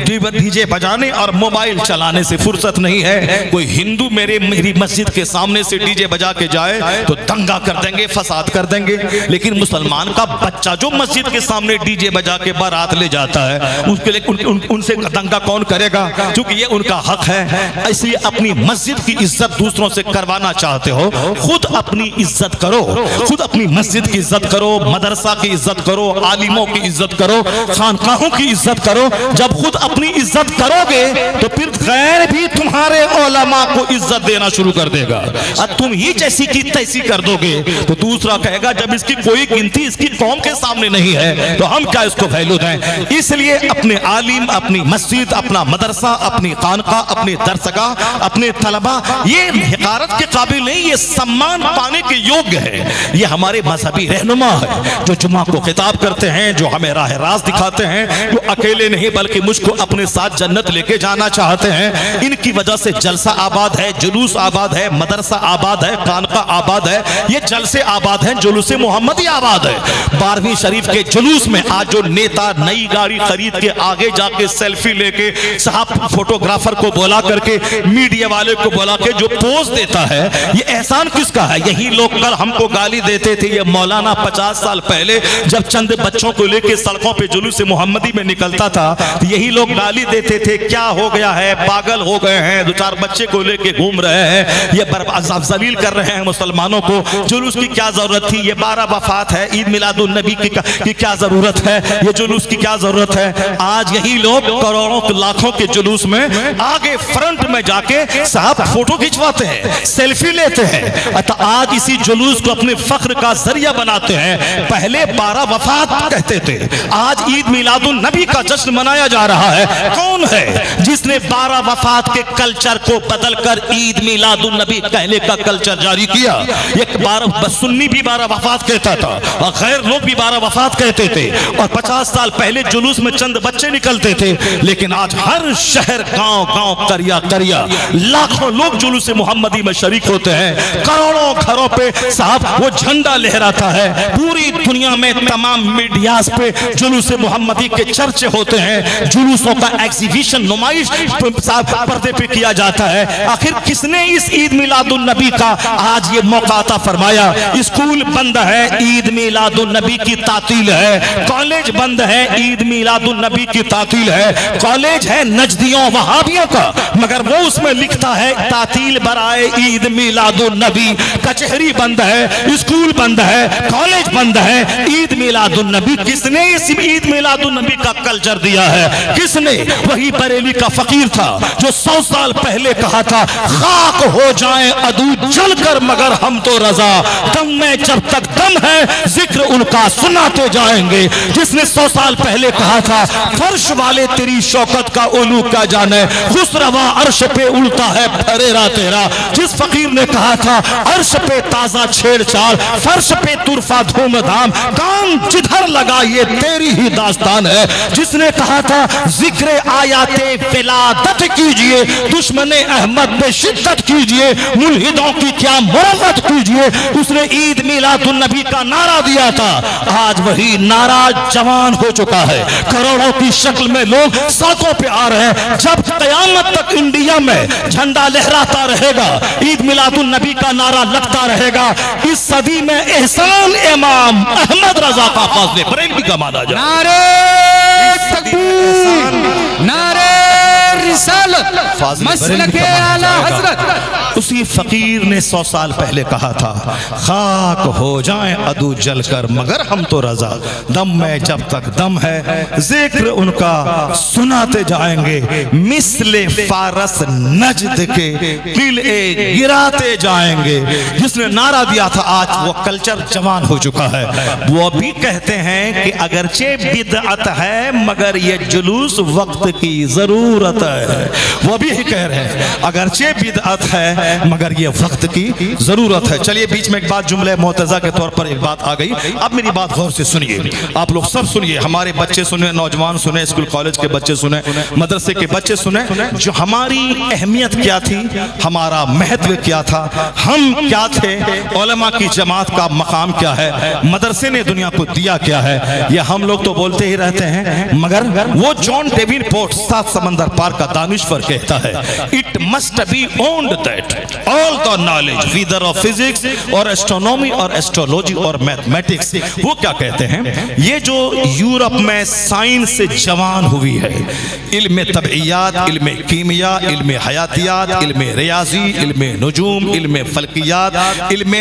ڈی جے بجانے اور موبائل چلانے سے فرصت نہیں ہے. کوئی ہندو میری مسجد کے سامنے سے ڈی جے بجا کے جائے تو دنگا کر دیں گے, فساد کر دیں گے. لیکن مسلمان کا بچہ جو مسجد کے سامنے ڈی جے بجا کے بارات لے جاتا ہے, اس کے لیے ان سے دنگا کون کرے گا؟ کیونکہ یہ ان کا حق ہے. اس لیے اپنی مسجد کی عزت دوسروں سے کروانا چاہتے ہو, خود اپنی عزت کرو, خود اپنی مسجد کی عزت کرو, مدرسہ کی عزت کرو, عالموں کی عزت کرو, خانقاہوں کی عزت کرو. جب خود اپنی عزت کرو گے تو پھر غیر بھی تمہارے علماء کو عزت دینا شروع کر دے گا. اور تم ہی جیسی کی تیسی کر دو گے تو دوسرا کہے گا جب اس کی کوئی گنتی اس کی قوم کے سامنے نہیں ہے تو ہم کیا اس کو ویلیو دیں؟ اس لیے اپنے عالم، اپنی مسجد، اپنا مدرسہ، اپنی خانقاہ، اپنی درسگاہ، اپنے طلبہ یہ حقارت کے قابل نہیں، یہ سمان پانے کے یوگ ہے۔ یہ ہمارے مذہبی رہنما ہے جو جمعہ کو خطاب کرتے ہیں، جو ہمیں راہ راست دکھاتے ہیں، جو اکیلے نہیں بلکہ مجھ کو اپنے ساتھ جنت لے کے جانا چاہتے ہیں۔ ان کی وجہ سے جلسہ آباد ہے، جلوس آباد ہے، مدرسہ آباد ہے، خانقاہ آباد ہے، یہ جلسے آباد ہیں، جلوس محمدی آباد ہے۔ 12ویں شریف کے جلوس میں آج جو نیتا نئی گاڑی خرید کے آگے جا کے سیلفی لے کے صاحب فوٹوگرافر کو بولا کر کے میڈیا والے کو بولا کے جو پوز دیتا ہے، یہ احسان کس کا ہے؟ یہی لوگ کل ہم کو گالی دیتے تھے۔ یہ مولانا 50 سال پہلے جب چند بچوں کو لے کے سڑکوں پہ جلوس محمدی میں نکلتا تھا، یہی لوگ گالی دیتے تھے کیا ہو گیا ہے، پاگل ہو گئے ہیں، دو چار بچے کو لے کے گھوم رہے ہیں، یہ ذلیل کر رہے ہیں مسلمانوں کو، جلوس کی کیا ضرورت تھی، یہ 12 وفات ہے، عید میلاد النبی کی کیا ضرورت ہے، یہ جلوس کی کیا ضرورت ہے؟ آج یہی لوگ کروڑوں لاکھوں کے جلوس میں آگے فرنٹ میں جا کے صاحب فوٹو کھچواتے ہیں، سیلفی لیتے ہیں، آج اسی جلوس کو اپنے فخر کا ذریعہ بناتے ہیں۔ پہلے 12 وفات کہتے تھے، آج عید میلاد النبی کا جشن منایا جا رہا ہے۔ کون ہے جس نے 12 وفات کے کلچر کو بدل کر عید میلاد النبی کہنے کا کلچر جاری کیا؟ ایک سنی بھی 12 وفات کہتا تھا اور غیر لوگ بھی 12 وفات کہتے تھے، اور 50 سال پہلے جلوس میں چند بچے نکلتے تھے، لیکن آج ہر شہر، گاؤں گاؤں، قریہ قریہ لاکھوں لوگ جلوس محمدی میں شریک ہوتے ہیں، کروڑوں گھروں پہ صاحب وہ جھنڈا لہراتا ہے، پوری دنیا میں تمام میڈیاز پہ جلوس محمدی کے چرچے ہوتے ہیں، جلوسوں کا ایگزیبیشن، نمائش پردے پہ کیا جاتا ہے۔ آخر کس نے اس عید میلاد النبی کا آج یہ موقع عطا فرمایا؟ اسکول بند ہے، عید میلاد النبی کی تعطیل ہے، کالج بند ہے، عید میلاد النبی کی تعطیل ہے، کالج ہے نجدیوں وہابیوں کا مگر وہ اس میں لکھتا ہے تعطیل برائے عید میلاد النبی، کچہری بند ہے، اسکول بند ہے، کالج بند ہے، عید میلاد النبی۔ کس نے اس عید میلاد النبی کا کلچر دیا ہے؟ کس نے؟ وہی بریلی کا فقیر تھا جو 100 سال پہلے کہا تھا خاک ہو جائیں عدو جل کر مگر ہم تو رضا، دم میں جب تک دم ہے ذکر ان کا سناتے جائیں گے۔ جس نے 100 سال پہلے کہا تھا فرش والے تیری شوکت کا علو کیا جانے، خسروا عرش پہ اڑتا ہے پھریرا تیرا۔ جس فقیر نے کہا تھا عرش پہ تازہ چھیڑ چھاڑ، فرش پہ طرفہ دھوم دھام، کام جدھر لگا یہ تیری ہی داستان ہے۔ جس نے کہا تھا ذکر آیات ولادت کیجئے، دشمن احمد پہ شدت کیجئے، ملحدوں کی کیا مروت کیجئے، اس نے عید میلاد النبی کا نعرہ دیا تھا۔ آج وہی نعرہ جوان ہو چکا ہے، کروڑوں کی شکل میں لوگ سڑکوں پہ آ رہے ہیں۔ جب قیامت تک انڈیا میں جھنڈا لہراتا رہے گا، عید میلاد النبی کا نعرہ لگتا رہے گا، اس صدی میں احسان امام احمد رضا کا فاضل بریلوی کا مانا جائے۔ نعرہ تکبیر، نعرہ رسالت، مسلک اعلی حضرت۔ اسی فقیر نے 100 سال پہلے کہا تھا خاک ہو جائیں عدو جل کر مگر ہم تو رضا، دم میں جب تک دم ہے ذکر ان کا سناتے جائیں گے، مثل فارس نجد کے قلعے گراتے جائیں گے۔ جس نے نعرہ دیا تھا آج وہ کلچر جوان ہو چکا ہے۔ وہ بھی کہتے ہیں کہ اگرچہ بدعت ہے مگر یہ جلوس وقت کی ضرورت ہے۔ وہ بھی کہہ رہے ہیں اگرچہ بدعت ہے مگر یہ وقت کی ضرورت ہے۔ چلیے بیچ میں ایک بات جملہ معتزہ کے طور پر ایک بات آ گئی، اب میری بات غور سے سنیے، آپ لوگ سب سنیے، ہمارے بچے سنیں، نوجوان سنیں، اسکول کالج کے بچے سنیں، مدرسے کے بچے سنیں، جو ہماری اہمیت کیا تھی، ہمارا مہتو کیا تھا، ہم کیا تھے، علماء کی جماعت کا مقام کیا ہے، مدرسے نے دنیا کو دیا کیا ہے، یہ ہم لوگ تو بولتے ہی رہتے ہیں مگر وہ جان ڈیون پورٹ 7 سمندر پار کا دانشور کہتا ہے it must be owned that all the knowledge whether of physics اور astronomy اور astrology اور mathematics، وہ کیا کہتے ہیں، یہ جو یورپ میں سائنس سے جوان ہوئی ہے، علم طبعیات، علم کیمیا، علم حیاتیات، علم ریاضی، علم نجوم، علم فلکیات، علم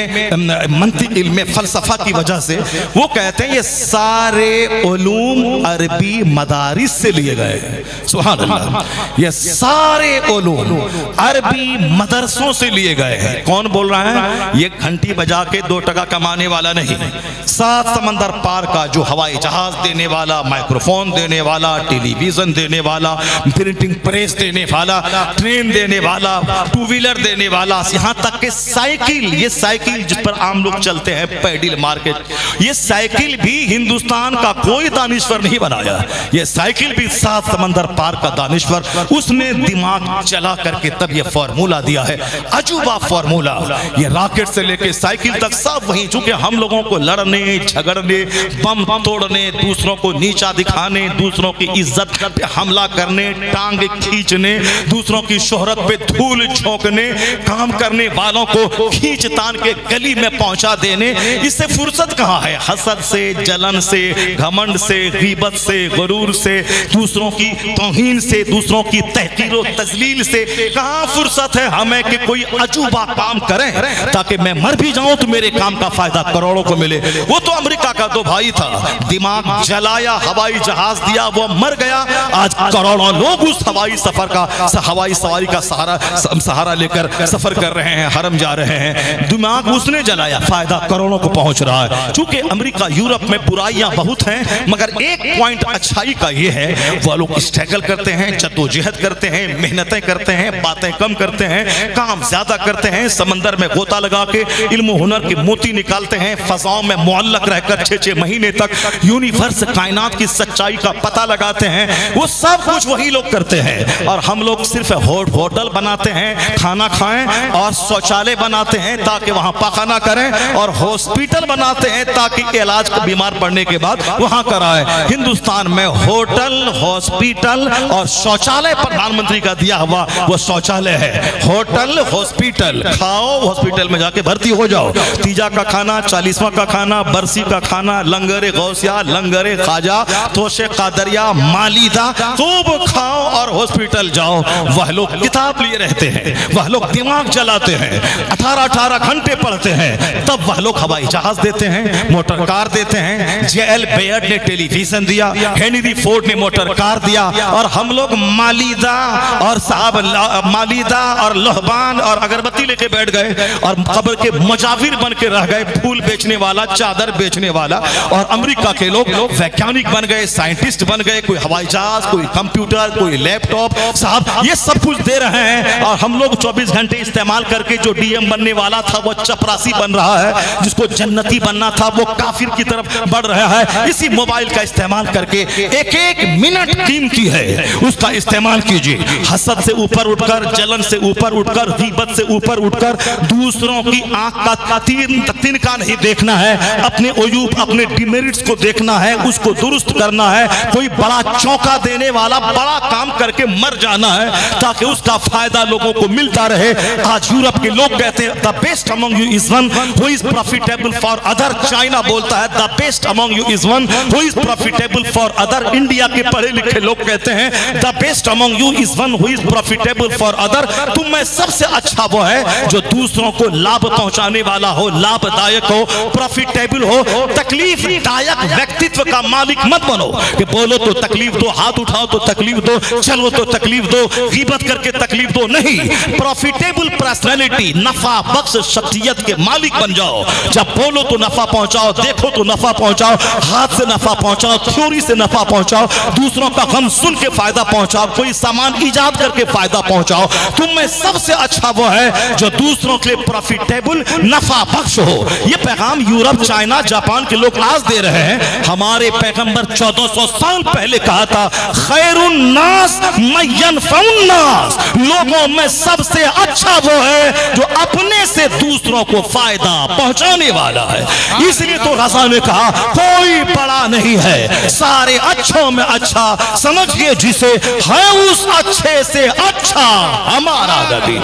منطق، علم فلسفہ کی وجہ سے وہ کہتے ہیں یہ سارے علوم عربی مدارس سے لیے گئے ہیں۔ سبحان اللہ، یہ سارے سارے علوم عربی مدرسوں سے لیے گئے ہیں. کون بول رہا ہے؟ یہ گھنٹی بجا کے 2 ٹکا کمانے والا نہیں. 7 سمندر پار کا جو ہوائی جہاز دینے والا، مائکروفون دینے والا، ٹیلی ویژن دینے والا، پرنٹنگ پریس دینے والا، ٹرین دینے والا، 2 ویلر دینے والا، یہاں تک کہ سائیکل، یہ سائیکل جس پر عام لوگ چلتے ہیں پیڈل مارکیٹ، یہ سائیکل بھی ہندوستان کا کوئی دانشور نہیں بنایا. یہ سائیکل بھی 7 سمندر پار کا دانشور، اس نے دماغ چلا کر کے تب یہ فارمولا دیا ہے. عجوبہ فارمولا. یہ راکٹ سے لے کے سائیکل تک سب وہیں. چونکہ ہم لوگوں کو لڑنے، جھگڑنے، بم توڑنے، دوسروں کو نیچا دکھانے، دوسروں کی عزت پہ حملہ کرنے، ٹانگ کھینچنے، دوسروں کی شہرت پہ دھول جھونکنے، کام کرنے والوں کو کھینچ تان کے گلی میں پہنچا دینے، اس سے فرصت کہاں ہے؟ حسد سے، جلن سے، گھمنڈ سے، غیبت سے، غرور سے، دوسروں کی توہین سے، دوسروں کی تحقیر و تذلیل سے کہاں فرصت ہے ہمیں کہ کوئی عجوبہ کام کریں تاکہ میں مر بھی جاؤں تو میرے کام کا فائدہ کروڑوں کو ملے. وہ تو امریکہ کا 2 بھائی تھا، دماغ جلایا، ہوائی جہاز دیا، وہ مر گیا. آج کروڑوں لوگ اس ہوائی سفر کا، ہوائی سواری کا سہارا لے کر سفر کر رہے ہیں، حرم جا رہے ہیں. دماغ اس نے جلایا، فائدہ کروڑوں کو پہنچ رہا ہے. چونکہ امریکہ یورپ میں برائیاں بہت ہیں، مگر ایک پوائنٹ اچھائی کا یہ ہے، وہ لوگ اسٹرگل کرتے ہیں، جدوجہد کرتے ہیں، محنتیں کرتے ہیں، باتیں کم کرتے ہیں، کام زیادہ کرتے ہیں، سمندر میں غوطہ لگا کے علم و ہنر کے موتی نکالتے ہیں، فضاؤں میں معلق رہ کر 6 مہینے تک یونیورس کائنات کی سچائی کا پتہ لگاتے ہیں. وہ سب کچھ وہی لوگ کرتے ہیں، اور ہم لوگ صرف ہوٹل بناتے ہیں، کھانا کھائیں، اور شوچالے بناتے ہیں تاکہ وہاں پاخانہ کریں، اور ہاسپٹل بناتے ہیں تاکہ علاج کا بیمار پڑنے کے بعد وہاں کرائیں. ہندوستان میں ہوٹل، ہاسپٹل اور شوچالے پردھان منتری کا دیا ہوا وہ شوچالے ہے. ہوٹل، ہاسپٹل، کھاؤ، ہاسپٹل میں جا کے بھرتی ہو جاؤ. تیجا کا کھانا، 40واں کا کھانا، برسی کا کھانا، لنگر غوثیہ، لنگر خواجہ، توش قادریہ، مالیدہ، خوب کھاؤ اور ہاسپٹل جاؤ. وہ لوگ کتاب لیے رہتے ہیں، وہ لوگ دماغ جلاتے ہیں، 18 گھنٹے پڑھتے ہیں، تب وہ لوگ ہوائی جہاز دیتے ہیں، موٹر کار دیتے ہیں. JL بیئرڈ نے ٹیلی ویژن دیا، ہینری فورڈ نے موٹر کار دیا، اور ہم لوگ مالیدہ اور صاحب مالیدہ اور لہبان اور اگربتی لے کے بیٹھ گئے، اور قبر کے مجاور بن کے رہ گئے، پھول بیچنے والا، چادر بیچنے والا. اور امریکہ کے لوگ ویگیانک بن گئے، سائنٹسٹ بن گئے، کوئی ہوائی جہاز، کوئی کمپیوٹر، کوئی لیپ ٹاپ. صاحب یہ سب کچھ دے رہے ہیں، اور ہم لوگ 24 گھنٹے استعمال کر کے جو DM بننے والا تھا وہ چپراسی بن رہا ہے، جس کو جنتی بننا تھا وہ کافر کی طرف بڑھ رہا ہے. اسی موبائل کا استعمال کر کے ایک منٹ قیمتی ہے، اس کا استعمال کیجئے. حسد سے اوپر اٹھ کر، جلن سے اوپر اٹھ کر، غیبت سے اوپر اٹھ کر، دوسروں کی آنکھ کا تین کا نہیں دیکھنا ہے، اپنے عیوب، اپنے ڈیمیرٹس کو دیکھنا ہے، اس کو درست کرنا ہے. کوئی بڑا چونکا دینے والا بڑا کام کر کے مر جانا ہے تاکہ اس کا فائدہ لوگوں کو ملتا رہے. آج یورپ کے لوگ کہتے ہیں the best among you is one who is profitable for other. China بولتا ہے the best among you is one who is profitable for other. India کے پڑھے لکھے لوگ کہتے ہیں the best among you is one who is profitable for other. تم میں سب سے اچھا وہ ہے جو دوسروں کو لابھ پہنچانے والا ہو، لابھ دائق ہو، پروفیٹیبل ہو. تکلیف دائق ویکتتو کا مالک مت بنو کہ بولو تو تکلیف دو، ہاتھ اٹھاؤ تو تکلیف دو، چلو تو تکلیف دو، غیبت کر کے تکلیف دو. نہیں، پروفیٹیبل پرسنالٹی، نفع بخش شخصیت کے مالک بن جاؤ. جب بولو تو نفع پہنچاؤ، دیکھو تو نفع پہنچاؤ، ہاتھ سے نفع پہنچاؤ، تھیوری سے نفع پہنچاؤ، دوسروں کا غم سن کے فائدہ پہنچاؤ، کوئی سامان ایجاد کر کے فائدہ پہنچاؤ. تم میں سب سے اچھا وہ ہے جو دوسروں کے لیے پروفیٹیبل، نفع بخش ہو. یہ پیغام یورپ، چائنا، جاپان کے لوگ آج دے رہے ہیں. ہمارے پیغمبر 1400 سال پہلے کہا تھا خیر الناس من ينفع الناس. لوگوں میں سب سے اچھا وہ ہے جو اپنے سے دوسروں کو فائدہ پہنچانے والا ہے. اس لیے تو رضا نے کہا کوئی بڑا نہیں ہے، سارے اچھوں میں اچھا سمجھئے جسے ہے اس اچھے سے اچھا ہمارا نبی.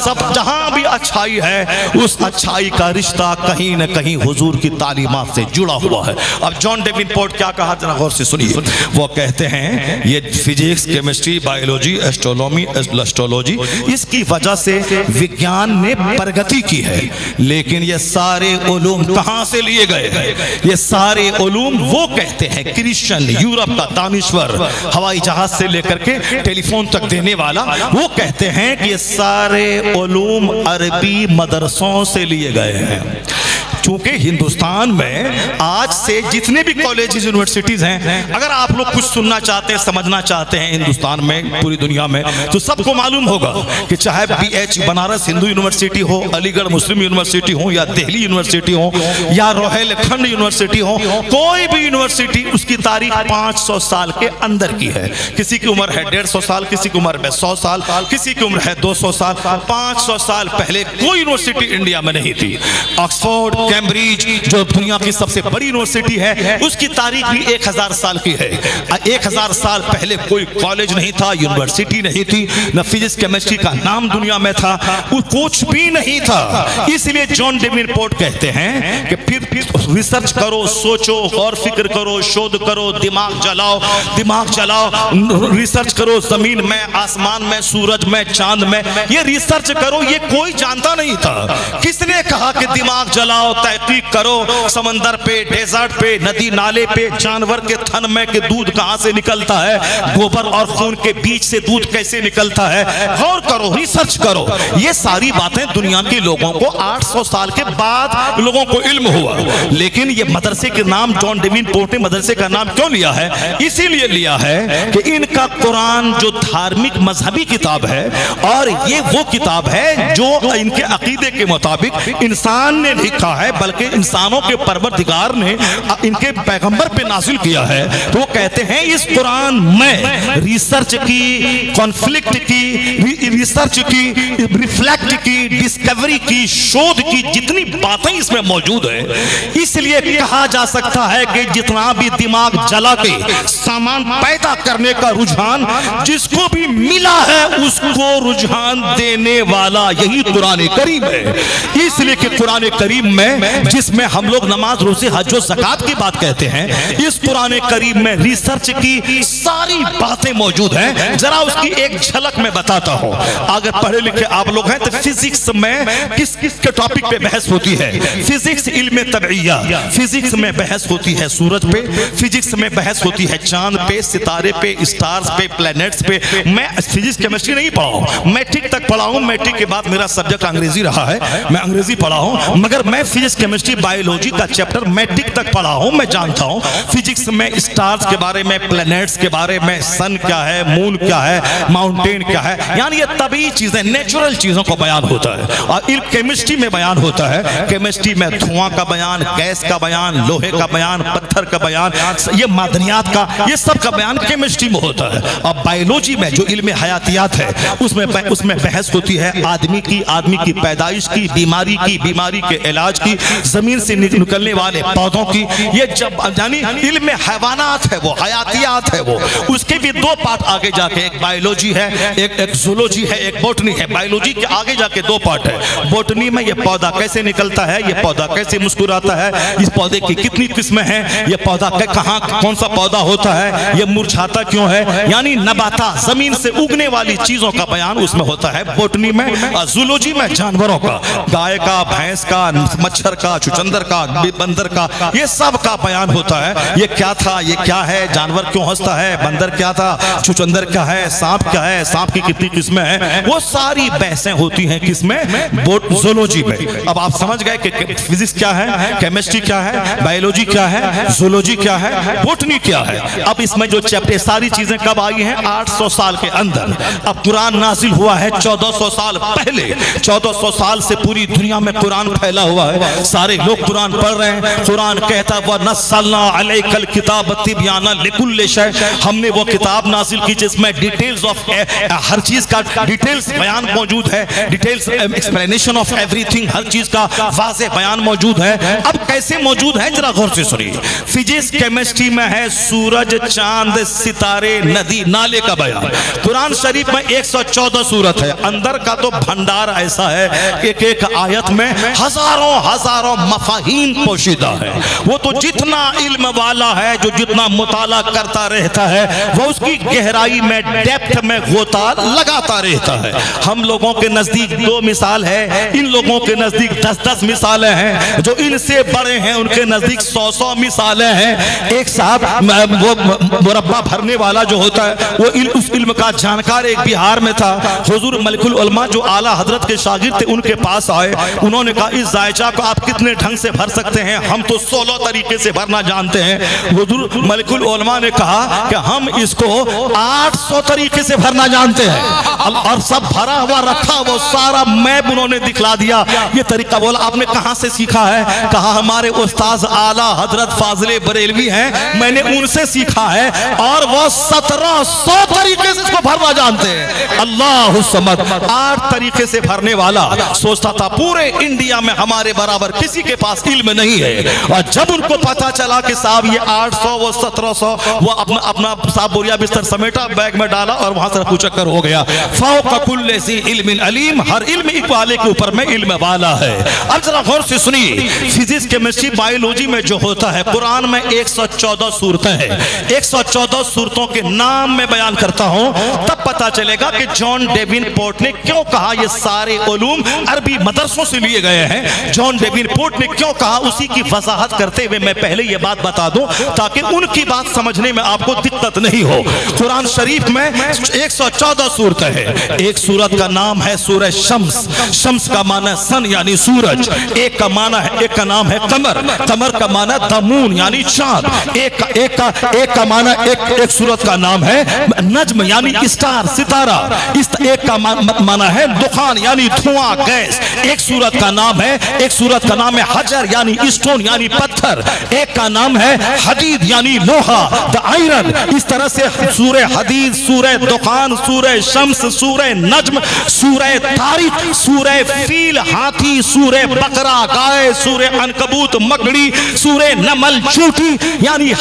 سب جہاں بھی اچھائی ہے اس اچھائی کا رشتہ کہیں نہ کہیں حضور کی تعلیمات سے جڑا ہوا ہے. اب جان ڈیونپورٹ کیا کہا ذرا غور سے سنیے. وہ کہتے ہیں یہ فزکس کیمسٹری، بایولوجی، ایسٹرولوجی، اس کی وجہ سے وگیان نے پرگتی کی ہے، لیکن یہ سارے علوم کہاں سے لیے گئے؟ یہ سارے علوم وہ کہتے ہیں کرسچن یورپ کا دانشور ہوائی جہاز سے لے کر کے ٹیلی فون تک دینے والا، وہ کہتے ہیں کہ یہ سارے علوم عربی مدرسوں سے لیے گئے ہیں۔ چونکہ ہندوستان میں آج سے جتنے بھی کالجز یونیورسٹیز ہیں، اگر آپ لوگ کچھ سننا چاہتے ہیں، سمجھنا چاہتے ہیں ہندوستان میں، پوری دنیا میں، تو سب کو معلوم ہوگا کہ چاہے BH بنارس ہندو یونیورسٹی ہو، علی گڑھ مسلم یونیورسٹی ہو، یا دہلی یونیورسٹی ہو، یا روہیل کھنڈ یونیورسٹی ہو، کوئی بھی یونیورسٹی اس کی تاریخ 500 سال کے اندر کی ہے۔ کسی کی عمر ہے 150 سال، کسی کی عمر ہے 100 سال، کسی کی عمر ہے 200 سال۔ 500 سال پہلے کوئی یونیورسٹی انڈیا میں نہیں تھی۔ آکسفورڈ، کیمبریج جو دنیا کی سب سے بڑی یونیورسٹی ہے، اس کی تاریخ بھی 1000 سال کی ہے۔ 1000 سال پہلے کوئی کالج نہیں تھا، یونیورسٹی نہیں تھی، نہ فزکس کیمسٹری کا نام دنیا میں تھا، کچھ بھی نہیں تھا۔ اس لیے جان ڈیونپورٹ کہتے ہیں کہ پھر ریسرچ کرو، سوچو، غور فکر کرو، شودھ کرو، دماغ جلاؤ، ریسرچ کرو، زمین میں، آسمان میں، سورج میں، چاند میں، یہ ریسرچ کرو۔ یہ کوئی جانتا نہیں تھا۔ کس نے کہا کہ دماغ جلاؤ، تحقیق کرو، سمندر پہ، ڈیزرٹ پہ، ندی نالے پہ، جانور کے تھن میں کہ دودھ کہاں سے نکلتا ہے، گوبر اور خون کے بیچ سے دودھ کیسے نکلتا ہے، غور کرو، ریسرچ کرو۔ یہ ساری باتیں دنیا کے لوگوں کو 800 سال کے بعد لوگوں کو علم ہوا۔ لیکن یہ مدرسے کے نام جان ڈیونپورٹ نے مدرسے کا نام کیوں لیا ہے؟ اسی لیے لیا ہے کہ ان کا قرآن جو دھارمک مذہبی کتاب ہے، اور یہ وہ کتاب ہے جو ان کے عقیدے کے مطابق انسان نے لکھا ہے، بلکہ انسانوں کے پروردگار نے ان کے پیغمبر پہ نازل کیا ہے۔ تو وہ کہتے ہیں اس قرآن میں ریسرچ کی، کانفلکٹ کی، ریسرچ کی، ریفلیکٹ کی، ڈسکوری کی، شودھ کی جتنی باتیں اس میں موجود ہیں، اس لیے کہا جا سکتا ہے کہ جتنا بھی دماغ جلا کے سامان پیدا کرنے کا رجحان جس کو بھی ملا ہے، اس کو رجحان دینے والا یہی قرآن کریم ہے۔ اس لیے کہ قرآن کریم میں، جس میں ہم لوگ نماز، روزے، حج و زکوٰۃ کی بات کہتے ہیں، اس قرآن کریم میں ریسرچ کی ساری باتیں موجود ہیں۔ ذرا اس کی ایک جھلک میں بتاتا ہوں۔ اگر پڑھے لکھے آپ لوگ ہیں تو فزکس میں کس کے ٹاپک پہ بحث ہوتی ہے؟ فزکس علم طبیعیہ، فزکس میں بحث ہوتی ہے سورج پہ، فزکس میں بحث ہوتی ہے چاند پہ، ستارے پہ، اسٹارز پہ، پلانٹس پہ۔ میں فزکس کیمسٹری نہیں پڑھا ہوں، میٹرک تک پڑھا ہوں، میٹرک کے بعد میرا سبجیکٹ انگریزی رہا ہے، میں انگریزی پڑھا ہوں، مگر میں فزکس کیمسٹری بایولوجی کا چیپٹر میٹرک تک پڑھا ہوں۔ میں جانتا ہوں فزکس میں اسٹارز کے بارے میں، پلانٹس کے بارے میں، سن کیا ہے، مون کیا ہے، ماؤنٹین کیا ہے، یعنی یہ طبیعی چیزیں، نیچرل چیزوں کو بیان ہوتا ہے۔ اور کیمسٹری میں بیان ہوتا ہے، کیمسٹری میں دھواں کا بیان، گیس کا بیان، لوہے کا بیان، پتھر کا بیان، یہ معدنیات کا، یہ سب کا بیان کیمسٹری میں ہوتا ہے۔ اور بایولوجی میں جو علم حیاتیات ہے، اس میں بحث ہوتی ہے آدمی کی پیدائش کی، بیماری کی، بیماری کے علاج کی، زمین سے نکلنے والے پودوں کی۔ یہ جب یعنی علم حیوانات ہے، وہ حیاتیات ہے، وہ اس کے بھی دو پارٹ آگے جا کے، ایک بایولوجی ہے، ایک زولوجی ہے، ایک بوٹنی ہے۔ بایولوجی کے آگے جا کے دو پارٹ ہے۔ بوٹنی میں یہ پودا کیسے نکلتا ہے، یہ پودا کیسے مسکراتا ہے، اس پودے کی کتنی قسمیں ہیں، یہ پودا کہاں کون سا پودا ہوتا ہے، یہ مرجھاتا کیوں ہے، یعنی نباتات، زمین سے اگنے والی چیزوں کا بیان اس میں ہوتا ہے بوٹنی میں۔ اور زولوجی میں جانوروں کا، گائے کا، بھینس کا، مچھر کا، چچندر کا، بندر کا، یہ سب کا بیان ہوتا ہے۔ یہ کیا تھا، یہ کیا ہے، جانور کیوں ہنستا ہے، بندر کیا تھا، چچندر کیا ہے، سانپ کیا ہے، سانپ کی کتنی قسمیں ہیں، وہ ساری بحثیں ہوتی ہیں کس میں؟ زولوجی میں۔ اب آپ سمجھ گئے کہ فزکس کیا ہے، کیمسٹری کیا ہے، بایولوجی کیا ہے، زولوجی کیا ہے، بوٹنی کیا ہے۔ اب اس میں جو چیپٹر، ساری چیزیں کب آئی ہیں؟ 800 سال کے اندر۔ اب قرآن نازل ہوا ہے 1400 سال پہلے۔ 1400 سال سے پوری دنیا میں قرآن پھیلا ہوا ہے، سارے لوگ قرآن پڑھ رہے ہیں۔ قرآن کہتا ہے وَنَزَّلْنَا عَلَيْكَ الْكِتَابَ تِبْيَانًا لِكُلِّ شَيْءٍ، ہم نے وہ کتاب نازل کی جس میں ڈیٹیلز آف ہر چیز کا ڈیٹیلز بیان موجود ہے, details explanation of everything, ہر چیز کا واضح بیان موجود ہے. اب کیسے موجود ہے ذرا غور سے سنیے. فزکس کیمسٹری میں ہے سورج, چاند, ستارے, ندی, نالے کا بیان. قرآن شریف میں 114 سورت ہے. اندر کا تو بھنڈار ایسا ہے کہ ایک آیت میں ہزاروں مفاہیم پوشیدہ ہے. وہ تو جتنا علم والا ہے, جو جتنا مطالعہ کرتا رہتا ہے, وہ اس کی گہرائی میں, ڈیپتھ میں غوطہ لگاتا رہتا ہے. ہم لوگوں کے نزدیک 2 مثال ہے, ان لوگوں کے نزدیک 10 مثالیں ہیں. جو ان سے بڑے ہیں ان کے نزدیک 100 مثالیں ہیں. ایک صاحب وہ مربع بھرنے والا جو ہوتا ہے, وہ اس علم کا جانکار ایک بہار میں تھا. حضور ملک العلماء جو اعلیٰ حضرت کے شاگرد تھے, ان کے پاس آئے. انہوں نے کہا اس ذائچہ کو آپ کتنے ڈھنگ سے بھر سکتے ہیں؟ ہم تو 16 طریقے سے بھرنا جانتے ہیں. حضور ملک العلماء نے کہا کہ ہم اس کو 800 طریقے سے بھرنا جانتے ہیں. اور سب بھرا ہوا رکھا, وہ سارا میپ انہوں نے دکھلا دیا. یہ طریقہ بولا آپ نے کہاں سے سیکھا ہے؟ کہا ہمارے استاذ اعلیٰ حضرت فاضل بریلوی ہیں, میں نے ان سے سیکھا ہے, اور وہ 1700 طریقے سے اس کو بھرنا جانتے ہیں. اللہ الصمد. 8 طریقے سے بھرنے والا سوچتا تھا پورے انڈیا میں ہمارے برابر کسی کے پاس علم نہیں ہے. اور جب ان کو پتا چلا کہ صاحب یہ 800 وہ 1700, وہ اپنا صاحب بوریا بستر سمیٹا, بیگ میں ڈالا اور وہاں سے رفو چکر ہو گیا. فوق کل ذی علم علیم, ہر علم ایک والے کے اوپر میں علم والا ہے. اب ذرا غور سے سنیے. فزکس, کیمسٹری, بائیولوجی میں جو ہوتا ہے, قرآن میں 114 سورتیں ہیں. 114 سورتوں کے نام میں بیان کرتا ہوں, تب پتا چلے گا کہ جان ڈیون پورٹ نے کیوں کہا یہ سارے علوم عربی مدرسوں سے لیے گئے ہیں. جان ڈیون پورٹ نے کیوں کہا, اسی کی وضاحت کرتے ہوئے میں پہلے یہ بات بتا دوں تاکہ ان کی بات سمجھنے میں آپ کو دقت نہیں ہو. قرآن شریف میں 114 سورتیں ہیں. ایک سورت کا نام ہے سورہ شمس. شمس کا معنی سن یعنی سورج. ایک کا نام ہے قمر. قمر کا معنی دمون یعنی چاند. ایک کا معنی, ایک سورت کا نام ہے نجم یعنی اسٹار, ستارہ. ایک کا معنی ہے دخان یعنی دھواں, گیس. ایک سورت کا نام ہے حجر یعنی اسٹون یعنی پتھر. ایک کا نام ہے حدید یعنی لوہا, دا آئرن. اس طرح سے سورہ حدید, سورہ دخان, سورہ شمس, سورہ نجم, سورہ تاریخ, سورہ فیل ہاتھی, سورہ بقرہ گائے, سورہ عنکبوت مکڑی, سورہ نمل چوٹی. یعنی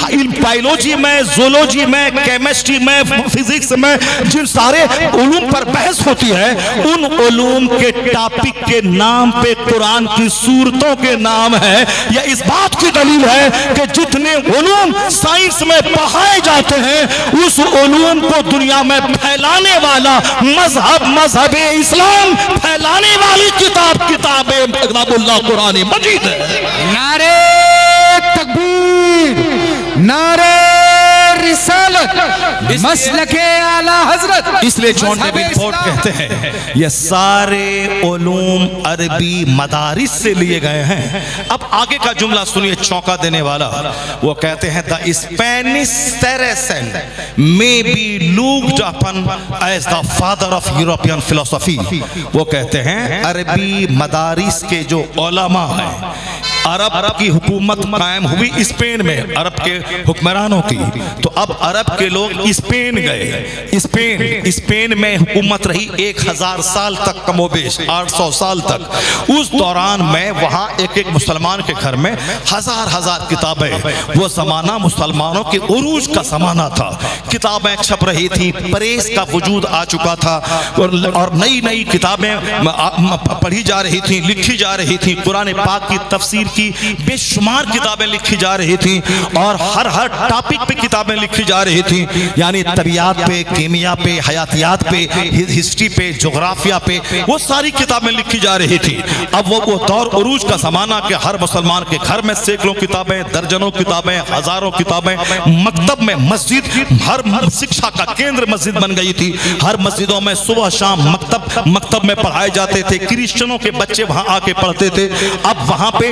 بائیولوجی میں, زولوجی میں, کیمسٹری میں, فزکس میں جن سارے علوم پر بحث ہوتی ہے, ان علوم کے ٹاپک کے نام پہ قرآن کی سورتوں کے نام ہے. یہ اس بات کی دلیل ہے کہ جتنے علوم سائنس میں پڑھائے جاتے ہیں, اس علوم کو دنیا میں پھیلانے والا مذہب اسلام پھیلانے والی کتاب اللہ قرآن مجید ہے. نعرہ تکبیر, نعرہ رسالت, مسلک اعلیٰ حضرت. اس لئے جان ڈیون پورٹ کہتے ہیں یہ سارے علوم عربی مدارس سے لیے گئے ہیں. اب آگے کا جملہ سنیے چونکا دینے والا. وہ کہتے ہیں the Spanish Saracen may be looked upon as the father of European philosophy. وہ کہتے ہیں عربی مدارس کے جو علماء ہیں, عرب کی حکومت قائم ہوئی اسپین میں, عرب کے حکمرانوں کی. تو اب عرب کے لوگ اسپین گئے. اسپین میں حکومت رہی 1000 سال تک, کم و بیش 800 سال تک. اس دوران میں وہاں ایک مسلمان کے گھر میں ہزار کتابیں. وہ زمانہ مسلمانوں کے عروج کا زمانہ تھا. کتابیں چھپ رہی تھی, پریس کا وجود آ چکا تھا, اور نئی کتابیں پڑھی جا رہی تھیں, لکھی جا رہی تھیں. قرآن پاک کی تفسیر کی بے شمار کتابیں لکھی جا رہی تھیں, اور ہر ٹاپک پہ کتابیں لکھی جا رہی تھیں. یعنی طبیعت پہ, کیمیا پہ, حیاتیات پہ, ہسٹری پہ, جغرافیہ پہ, وہ ساری کتابیں لکھی جا رہی تھی. اب وہ دور عروج کا زمانہ کہ ہر مسلمان کے گھر میں سینکڑوں کتابیں, درجنوں کتابیں, ہزاروں کتابیں. مکتب میں مسجد, ہر شکشا کا کیندر مسجد بن گئی تھی. ہر مسجدوں میں صبح شام مکتب میں پڑھائے جاتے تھے. کرسچنوں کے بچے وہاں آ کے پڑھتے تھے. اب وہاں پہ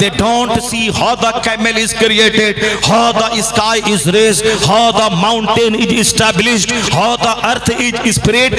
They don't see how the camel is created, how the sky is raised, how the mountain is established, how the earth is spread.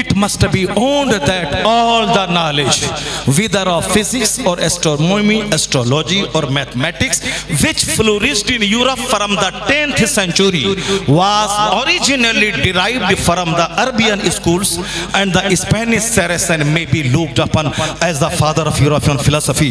It must be owned that all the knowledge, whether of physics or astronomy, astrology or mathematics, which flourished in Europe from the 10th century, was originally derived from the Arabian schools, and the Spanish Saracen may be looked upon as the father of European philosophy.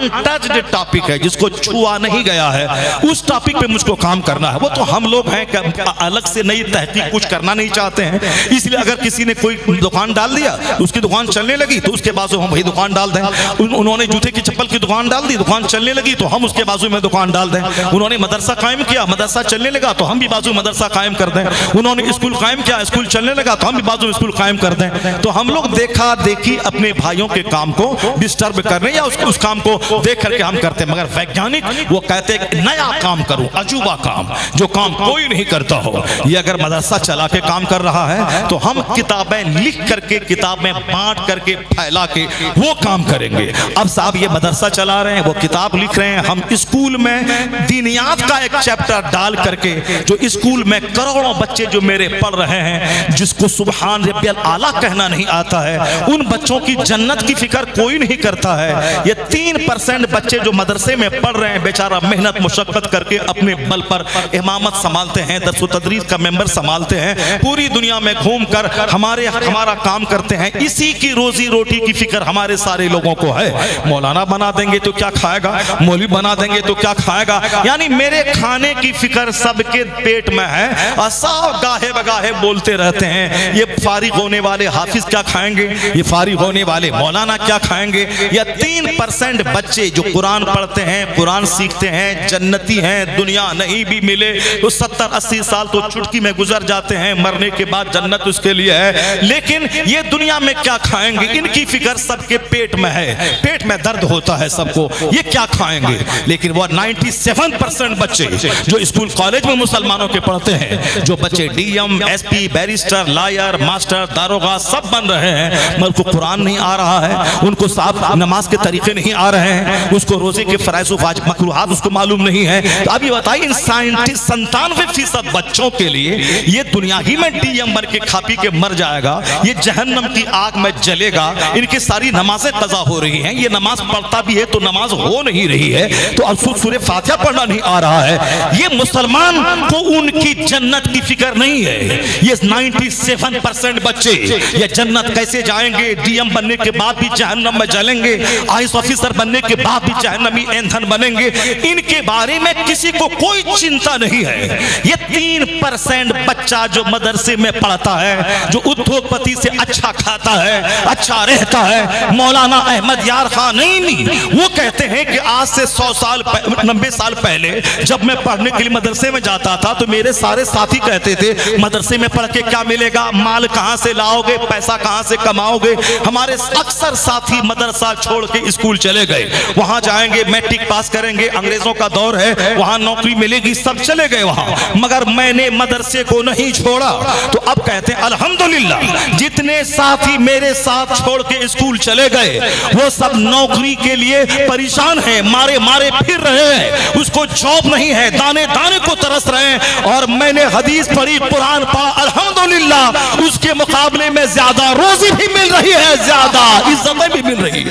Untouched topic ہے، جس کو چھوا نہیں گیا ہے، اس ٹاپک پہ مجھ کو کام کرنا ہے۔ وہ تو ہم لوگ ہیں کہ الگ سے نئی تحقیق کچھ کرنا نہیں چاہتے ہیں، اس لیے اگر کسی نے کوئی دکان ڈال دیا، اس کی دکان چلنے لگی تو اس کے بازو ہم وہی دکان ڈال دیں۔ انہوں نے جوتے کی چپل کی دکان ڈال دی، دکان چلنے لگی تو ہم اس کے بازو میں دکان ڈال دیں۔ انہوں نے مدرسہ قائم کیا، مدرسہ چلنے لگا تو ہم بھی بازو مدرسہ قائم کر دیں۔ انہوں نے اسکول قائم کیا، اسکول چلنے لگا تو ہم بھی بازو اسکول قائم کر دیں۔ تو ہم لوگ دیکھا دیکھی اپنے بھائیوں کے کام کو ڈسٹرب کر رہے ہیں، یا اس کام کو دیکھ کر کے ہم کرتے ہیں۔ مگر ویگیانک وہ کہتے ہیں کہ نیا کام کروں، عجوبہ کام، جو کام کوئی نہیں کرتا ہو۔ یہ اگر مدرسہ چلا کے کام کر رہا ہے تو ہم کتابیں لکھ کر کے، کتابیں بانٹ کر کے، پھیلا کے وہ کام کریں گے۔ اب صاحب یہ مدرسہ چلا رہے ہیں، وہ کتاب لکھ رہے ہیں، ہم اسکول میں دینیات کا ایک چیپٹر ڈال کر کے، جو اسکول میں کروڑوں بچے جو میرے پڑھ رہے ہیں، جس کو سبحان ربی الاعلیٰ کہنا نہیں آتا ہے، ان بچوں کی جنت کی فکر کوئی نہیں کرتا ہے۔ یہ 3% بچے جو مدرسے میں پڑھ رہے ہیں، بیچارہ محنت مشقت کر کے اپنے بل پر امامت سنبھالتے ہیں، درس و تدریس کا ممبر سنبھالتے ہیں، پوری دنیا میں گھوم کر ہمارا کام کرتے ہیں۔ اسی کی روزی روٹی کی فکر ہمارے سارے لوگوں کو ہے۔ مولانا بنا دیں گے تو کیا کھائے گا، مولوی بنا دیں گے تو کیا کھائے گا، یعنی میرے کھانے کی فکر سب کے پیٹ میں ہے، اور سب گاہے بگاہے بولتے رہتے ہیں یہ فارغ ہونے والے حافظ کیا کھائیں گے، یہ فارغ ہونے والے مولانا کیا کھائیں گے۔ یا 3% بچے جو قرآن پڑھتے ہیں، قرآن سیکھتے ہیں، جنتی ہیں، دنیا نہیں بھی ملے تو 70-80 سال تو چٹکی میں گزر جاتے ہیں، مرنے کے بعد جنت اس کے لیے ہے، لیکن یہ دنیا میں کیا کھائیں گے، ان کی فکر سب کے پیٹ میں ہے، پیٹ میں درد ہوتا ہے سب کو، یہ کیا کھائیں گے۔ لیکن وہ 97% بچے جو اسکول کالج میں مسلمانوں کے پڑھتے ہیں، جو بچے D M, S P, barrister, lawyer, master, داروغہ سب بن رہے ہیں، مگر ان کو قرآن نہیں آ رہا ہے، ان کو صاحب نماز کے طریقے نہیں آ رہے ہیں، اس کو روزے کے فرائض و واجب مکروہات اس کو معلوم نہیں ہے۔ تو اب یہ بتائیے ان 97% بچوں کے لیے یہ دنیا ہی میں ڈی ایم بن کے کھا پی کے مر جائے گا، یہ جہنم کی آگ میں جلے گا، ان کی ساری نمازیں قضا ہو رہی ہیں، یہ نماز پڑھتا بھی ہے تو نماز ہو نہیں رہی ہے، تو سورہ فاتحہ پڑھنا نہیں آ رہا ہے۔ یہ مسلمان کو ان کی جنت کی فکر نہیں ہے۔ یہ 97% بچے یہ جنت کیسے جائیں گے، ڈی ایم بننے کے بعد بھی جہنم میں جلیں گے، آئیس آفیسر بننے کے بعد بھی جہنمی ایندھن بنیں گے، ان کے بارے میں کسی کو کوئی چنتا نہیں ہے۔ یہ 3% بچہ جو مدرسے میں پڑھتا ہے، جو ادھوگ پتی سے اچھا کھاتا ہے، اچھا رہتا ہے، مولانا احمد یار خان نہیں، وہ کہتے ہیں کہ آج سے 90 سال پہلے جب میں پڑھنے کے لیے مدرسے میں جاتا تھا تو میرے سارے ساتھی کہتے تھے مدرسے میں پڑھ کے کیا ملے گا، مال کہاں سے لاؤ گے، پیسہ کہاں سے کماؤ گے۔ ہمارے اکثر ساتھی مدرسہ چھوڑ کے اسکول چلے گئے، وہاں جائیں گے، میٹرک پاس کریں گے، انگریزوں کا دور ہے، وہاں نوکری ملے گی، سب چلے گئے وہاں، مگر میں نے مدرسے کو نہیں چھوڑا۔ تو اب کہتے ہیں الحمدللہ جتنے ساتھی میرے ساتھ چھوڑ کے اسکول چلے گئے وہ سب نوکری کے لیے پریشان ہیں، مارے پھر رہے ہیں، اس کو جاب نہیں ہے، دانے دانے کو ترس رہے ہیں، اور میں نے حدیث پڑھی، قرآن پڑھا، الحمدللہ اس کے مقابلے میں زیادہ روزی بھی مل رہی ہے، زیادہ عزتیں بھی مل رہی ہے،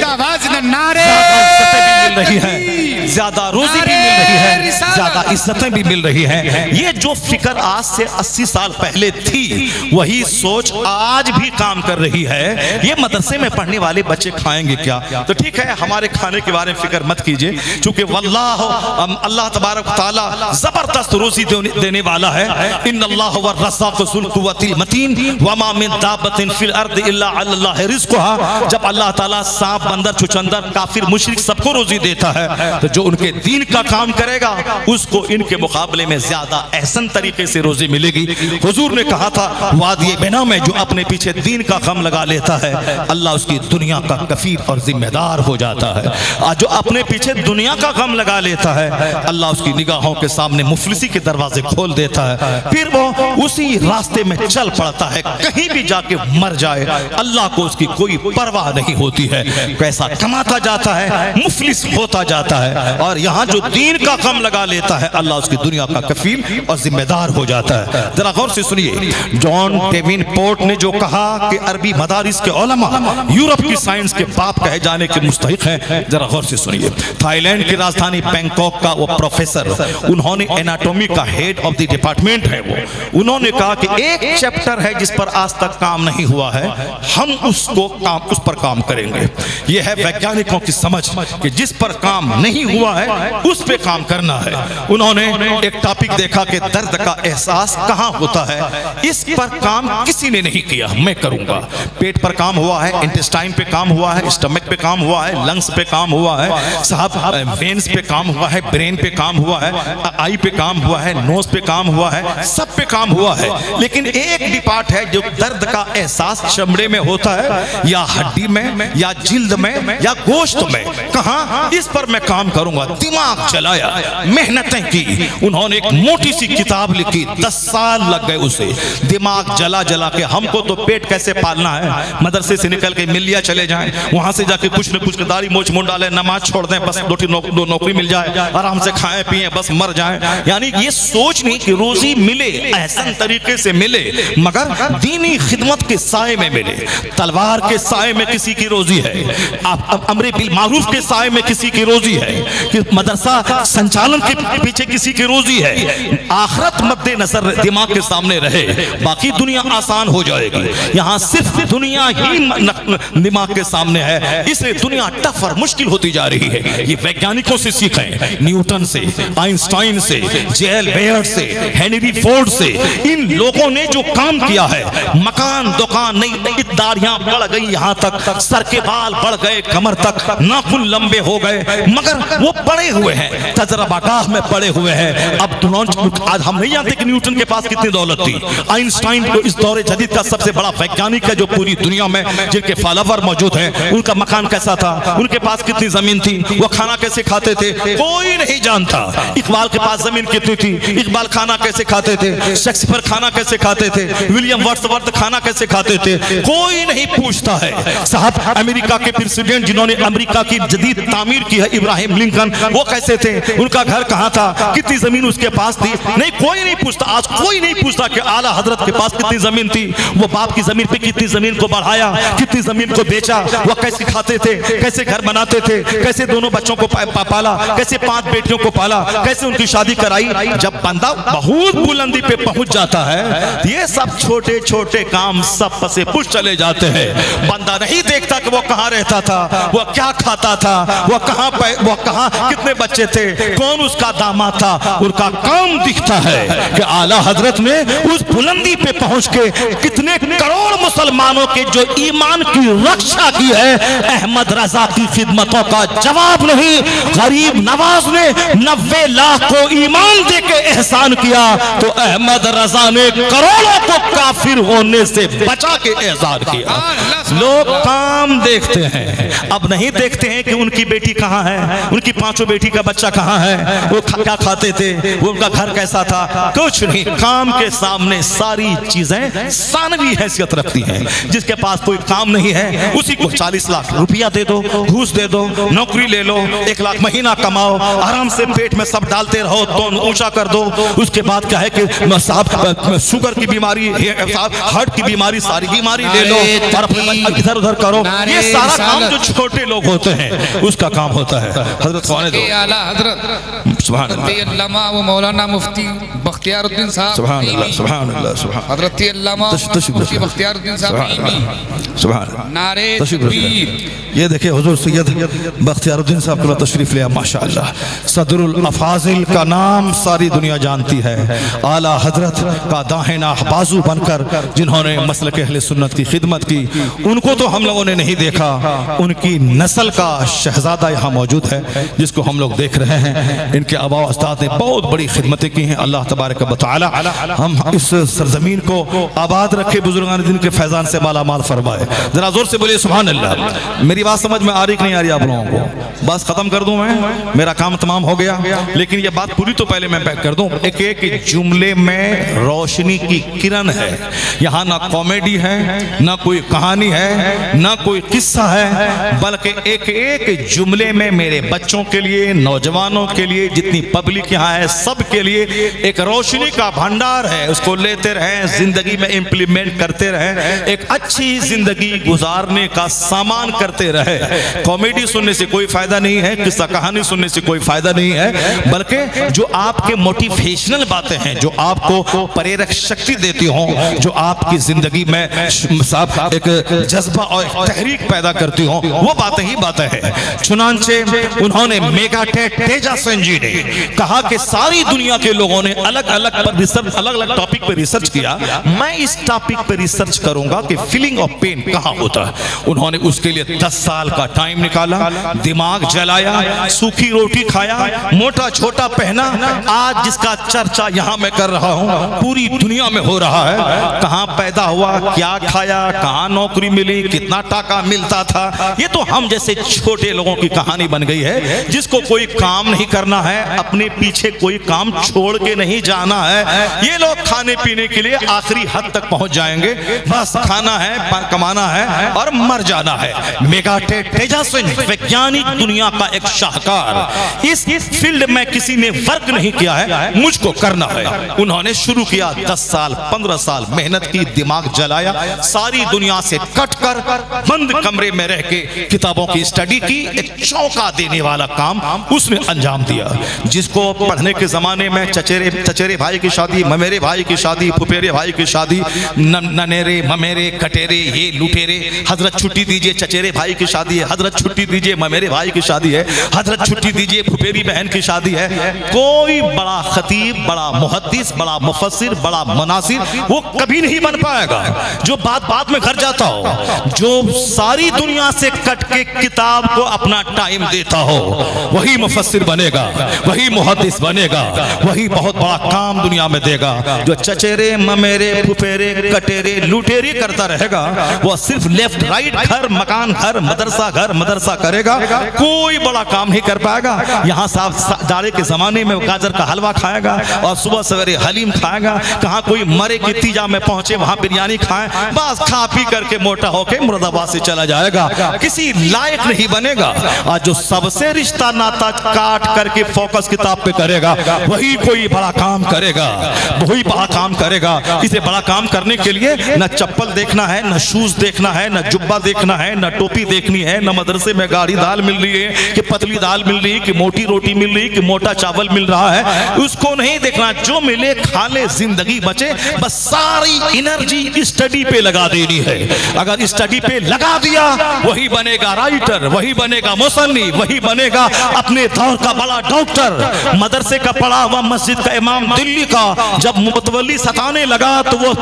زیادہ روزی بھی مل رہی ہے، زیادہ عزتیں بھی مل رہی ہیں۔ یہ جو فکر آج سے 80 سال پہلے تھی وہی سوچ آج بھی کام کر رہی ہے۔ یہ مدرسے میں پڑھنے والے بچے کھائیں گے کیا؟ تو ٹھیک ہے ہمارے کھانے کے بارے میں فکر مت کیجئے، چونکہ واللہ اللہ تبارک تعالی زبردست روزی دینے والا ہے۔ ان اللہ والرزاق ذو القوۃ المتین وما من دابۃ فی الارض الا علی اللہ رزقها۔ جب اللہ تعالیٰ سانپ، بندر، چچندر، کافر، مشرک سب کو روزی دیتا ہے، تو جو ان کے دین کا کام کرے گا اس کو ان کے مقابلے میں زیادہ احسن طریقے سے روزی ملے گی۔ حضور نے کہا تھا وادی بنا میں جو اپنے پیچھے دین کا غم لگا لیتا ہے اللہ اس کی دنیا کا کفیل اور ذمہ دار ہو جاتا ہے، اور جو اپنے پیچھے دنیا کا غم لگا لیتا ہے اللہ اس کی نگاہوں کے سامنے مفلسی کے دروازے کھول دیتا ہے، پھر وہ اسی راستے میں چل پڑتا ہے، کہیں بھی جا کے مر جائے اللہ کو اس کی کوئی پرواہ نہیں ہوتی ہے، پیسہ کماتا جاتا ہے، مفلس ہوتا جاتا ہے، اور یہاں جو دین کا غم لگا لیتا ہے ہے اللہ اس کی دنیا کا کفیل اور ذمہ دار ہو جاتا ہے. ذرا غور سے سنیے, جان ڈیون پورٹ نے جو کہا کہ عربی مدارس کے علماء یورپ کی سائنس کے باپ کہے جانے کے مستحق ہیں, ذرا غور سے سنیے. تھائی لینڈ کی راجدھانی بینکاک کا وہ پروفیسر, انہوں نے اناٹومی کا ہیڈ آف دی ڈپارٹمنٹ ہے, وہ انہوں نے کہا کہ ایک چیپٹر ہے جس پر آج تک کام نہیں ہوا ہے, ہم اس پر کام کریں گے. یہ ہے ویگیانکوں کی سمجھ کہ جس پر کام نہیں ہوا ہے اس پہ کام کرنا ہے. انہوں نے ایک ٹاپک دیکھا کہ درد کا احساس کہاں ہوتا ہے, اس پر کام کسی نے نہیں کیا, میں کروں گا. پیٹ پر کام ہوا ہے, انٹسٹائن پہ کام ہوا ہے, اسٹمک پہ کام ہوا ہے, لنگز پہ کام ہوا ہے, صاحب وینز پہ کام ہوا ہے, برین پہ کام ہوا ہے, آئی پہ کام ہوا ہے, نوز پہ کام ہوا ہے, سب پہ کام ہوا ہے. لیکن ایک ڈپارٹ ہے جو درد کا احساس چمڑے میں ہوتا ہے یا ہڈی میں یا جلد میں یا گوشت میں, کہاں, اس پر میں کام کروں گا. دماغ چلایا, محنتیں کی, انہوں نے ایک موٹی سی کتاب لکھی, 10 سال لگ گئے اسے. دماغ جلا جلا کے ہم کو تو پیٹ کیسے پالنا ہے, مدرسے سے نکل کے ملیا چلے جائیں, وہاں سے جا کے کچھ نہ کچھ داڑھی موچ منڈ ڈالیں, نماز چھوڑ دیں, بس دو نوکری مل جائے, آرام سے کھائیں پیئیں, بس مر جائیں. یعنی یہ سوچ نہیں کہ روزی ملے, احسن طریقے سے ملے, مگر دینی خدمت کے سائے میں ملے. تلوار کے سائے میں کسی کی روزی ہے, امر بالمعروف کے سائے میں کسی کی روزی ہے, کہ مدرسہ سنچالن کے پیچھے کسی کی روزی ہے. آخرت مد نظر دماغ کے سامنے رہے, باقی دنیا آسان ہو جائے گی. یہاں صرف دنیا ہی دماغ کے سامنے ہے, اس لیے دنیا ٹف اور مشکل ہوتی جا رہی ہے. یہ ویگیانکوں سے سیکھیں, نیوٹن سے, آئنسٹائن سے, جیل بیئر سے, ہینری فورڈ سے. ان لوگوں نے جو کام کیا ہے, مکان دکان نئی داڑیاں بڑھ گئی, یہاں تک سر کے بال بڑھ گئے, کمر تک ناخن لمبے ہو گئے, مگر وہ پڑے ہوئے ہیں, تجربہ گاہ میں پڑے ہوئے ہیں. اب آج ہم نہیں جانتے کہ نیوٹن کے پاس کتنی دولت تھی. آئنسٹائن جو اس دور جدید کا سب سے بڑا ویگیانک ہے, جو پوری دنیا میں جن کے فالوور موجود ہیں, ان کا مکان کیسا تھا, ان کے پاس کتنی زمین تھی, وہ کھانا کیسے کھاتے تھے, کوئی نہیں جانتا. اقبال کے پاس زمین کتنی تھی, اقبال کھانا کیسے کھاتے تھے, شیکسپیئر کھانا کیسے کھاتے تھے, ولیم ورڈسورتھ کھانا کیسے کھاتے تھے, کوئی نہیں پوچھتا ہے. صاحب امریکہ کے پریزیڈنٹ جنہوں نے امریکہ کی جدید تعمیر کی ہے, ابراہیم لنکن, وہ کیسے تھے, ان کا گھر کہاں تھا, کتنی زمین اس کے پاس تھی, نہیں کوئی نہیں پوچھتا. آج کوئی نہیں پوچھتا کہ اعلیٰ حضرت کے پاس کتنی زمین تھی, وہ باپ کی زمین پہ کتنی زمین کو بڑھایا, کتنی زمین کو بیچا, وہ کیسے کھاتے تھے, کیسے گھر بناتے تھے, کیسے دونوں بچوں کو پالا, کیسے 5 بیٹیوں کو پالا, کیسے ان کی شادی کرائی. جب بندہ بہت بلندی پہ پہنچ جاتا ہے, یہ سب چھوٹے چھوٹے کام سب پسے پش چلے جاتے ہیں. بندہ نہیں دیکھتا کہ وہ کہاں رہتا تھا, وہ کیا کھاتا تھا, وہ کہاں کتنے بچے تھے, کون اس کا داماد تھا. ان کا کام دکھتا ہے کہ اعلیٰ حضرت نے اس بلندی پہ پہنچ کے کتنے کروڑ مسلمانوں کے جو ایمان کی رکشا کی ہے, احمد رضا کی خدمتوں کا جواب نہیں. غریب نواز نے 90 لاکھ کو ایمان دے کے احسان کیا, تو احمد رضا نے کروڑوں کو کافر ہونے سے بچا کے احسان کیا. لوگ کام دیکھتے ہیں, اب نہیں دیکھتے ہیں کہ ان کی بیٹی کہاں ہے, ان کی 5 بیٹی کا بچہ کہاں ہے, وہ کیا کھاتے تھے, وہ ان کا گھر کیسا تھا, کچھ نہیں. کام کے سامنے ساری چیزیں ثانوی حیثیت رکھتی ہیں. جس کے پاس کوئی کام نہیں ہے, اسی کو 40 لاکھ روپیہ دے دو, گھوس دے دو, نوکری لے لو, 1 لاکھ مہینہ کماؤ, آرام سے پیٹ میں سب ڈالتے رہو, تو اونچا کر دو. اس کے بعد کیا ہے کہ صاحب شوگر کی بیماری, ہارٹ کی بیماری, ساری بیماری لے لو اور ادھر ادھر کرو. یہ سارا کام جو چھوٹے لوگ ہوتے ہیں اس کا کام ہوتا ہے. حضرت خوانے دو, حضرت سبحان اللہ, علامہ و مولانا مفتی بختیار الدین صاحب, سبحان اللہ, سبحان اللہ, سبحان حضرت علامہ مفتی بختیار الدین صاحب, سبحان اللہ, نعرہ تکبیر. یہ دیکھیں حضور سید بختیار الدین صاحب کا تشریف لیا, ماشاءاللہ. صدر الافاضل کا نام ساری دنیا جانتی ہے. اعلیٰ حضرت کا داہنا بازو بن کر جنہوں نے مسلک اہل سنت کی خدمت کی, ان کو تو ہم لوگوں نے نہیں دیکھا, ان کی نسل کا شہزادہ یہاں موجود ہے جس کو ہم لوگ دیکھ رہے ہیں. ان کے آباء و اجداد نے بہت بڑی خدمتیں کی ہیں. اللہ تبارک و تعالی ہم اس سرزمین کو آباد رکھے, بزرگان دین کے فیضان سے مالا مال فرمائے. ذرا زور سے بولیے سبحان اللہ. میری بات سمجھ میں آ رہی کہ نہیں آ رہی آپ لوگوں کو؟ بس ختم کر دوں, میں میرا کام تمام ہو گیا, لیکن یہ بات پوری تو پہلے میں کر دوں. ایک ایک جملے میں روشنی کی کرن ہے. یہاں نہ کامیڈی ہے, نہ کوئی کہانی ہے, نہ کوئی قصہ ہے, بلکہ ایک ایک ایک جملے میں میرے بچوں کے لیے، نوجوانوں کے لیے، جتنی پبلک یہاں ہے سب کے لیے ایک روشنی کا بھنڈار ہے، اس کو لیتے رہیں، زندگی میں امپلیمنٹ کرتے رہیں، ایک اچھی زندگی گزارنے کا سامان کرتے رہے۔ کامیڈی سننے سے کوئی فائدہ نہیں ہے، قصہ کہانی سننے سے کوئی فائدہ نہیں ہے، بلکہ جو آپ کے موٹیویشنل باتیں ہیں، جو آپ کو پریرک شکتی دیتی ہوں، جو آپ کی زندگی میں ایک جذبہ اور تحریک پیدا کرتی ہوں، وہ باتیں ہی باتیں ہیں۔ چنانچہ انہوں نے میگا ٹیجا سین جی نے کہا کہ ساری دنیا کے لوگوں نے الگ الگ ٹاپک پہ ریسرچ کیا، میں اس ٹاپک پہ ریسرچ کروں گا کہ فیلنگ آف پین کہاں ہوتا ہے۔ انہوں نے اس کے لیے 10 سال کا ٹائم نکالا، دماغ جلایا، سوکھی روٹی کھایا، موٹا چھوٹا پہنا، آج جس کا چرچا یہاں میں کر رہا ہوں پوری دنیا میں ہو رہا ہے۔ کہاں پیدا ہوا، کیا کھایا، کہاں نوکری ملی، کتنا ٹاکا ملتا تھا، یہ تو ہم جیسے چھوٹے لوگوں کی کہانی بن گئی ہے۔ جس کو کوئی کام نہیں کرنا ہے، اپنے پیچھے کوئی کام چھوڑ کے نہیں جانا ہے، یہ لوگ کھانے پینے کے لیے آخری حد تک پہنچ جائیں گے، بس کھانا ہے، کمانا ہے اور مر جانا ہے۔ میگا ٹیجا سین ویگیانک دنیا کا ایک شاہکار، اس فیلڈ میں کسی نے فرق نہیں کیا ہے، مجھ کو کرنا ہے۔ انہوں نے شروع کیا، 10 سال 15 سال محنت کی، دماغ جلایا، ساری دنیا سے کٹ کر بند کمرے میں رہ کے کتابوں کی اسٹڈی کی، ایک چونکا دینے والا کام اس نے انجام دیا۔ جس کو پڑھنے کے زمانے میں چچیرے بھائی کی شادی، ممیرے بھائی کی شادی، پھپھیرے بھائی کی شادی، ننیرے ممیرے کٹیرے یہ لٹیرے، حضرت چھٹی دیجئے چچیرے بھائی کی شادی ہے، حضرت چھٹی دیجئے ممیرے بھائی کی شادی ہے، حضرت چھٹی دیجئے پھپھیری بہن کی شادی ہے۔ کوئی بڑا خطیب، بڑا محدث، بڑا مفسر، بڑا مناظر وہ کبھی نہیں بن پائے گا جو بات میں گھر جاتا ہو، جو ساری دنیا سے کٹ کے کتاب کو اپنا ٹائم دیتا ہو، وہی مفسر بنے گا، وہی محدث بنے گا، وہی بہت بڑا کام دنیا میں دے گا۔ جو چچیرے ممیرے پھپھیرے کٹیرے لٹیری کرتا رہے گا، وہ صرف لیفٹ رائٹ گھر مکان گھر مدرسہ کرے گا، کوئی بڑا کام نہیں کر پائے گا۔ یہاں صاحب جاڑے کے زمانے میں گاجر کا حلوہ کھائے گا اور صبح سویرے حلیم کھائے گا، کہاں کوئی مرے کی تیجا میں پہنچے وہاں بریانی کھائیں، بس کھا پی کر کے موٹا ہو کے مراد آباد سے چلا جائے گا، کسی لائق نہیں بنے گا۔ اور جو سب سے رشتہ ناتا کاٹ کر کے فوکس کتاب پہ کرے گا، وہی کوئی بڑا کام کرے گا، وہی بڑا کام کرے گا۔ اسے بڑا کام کرنے کے لیے نہ چپل دیکھنا ہے، نہ شوز دیکھنا ہے، نہ جبہ دیکھنا ہے، نہ ٹوپی دیکھنی ہے، نہ مدرسے میں گاڑی دال مل رہی ہے کہ پتلی دال مل رہی ہے کہ موٹی روٹی مل رہی ہے کہ موٹا چاول مل رہا ہے، اس کو نہیں دیکھنا، جو ملے کھا لے، زندگی بچے، بس ساری انرجی اسٹڈی پہ لگا دینی ہے۔ اگر اسٹڈی پہ لگا دیا، وہی بنے گا رائٹر، وہی بنے گا مصنف، وہی بنے گا اپنے دور کا بڑا ڈاکٹر۔ مدرسے کا پڑھا ہوا مسجد کا امام دلی کا جب متولی ستانے لگا تو وہ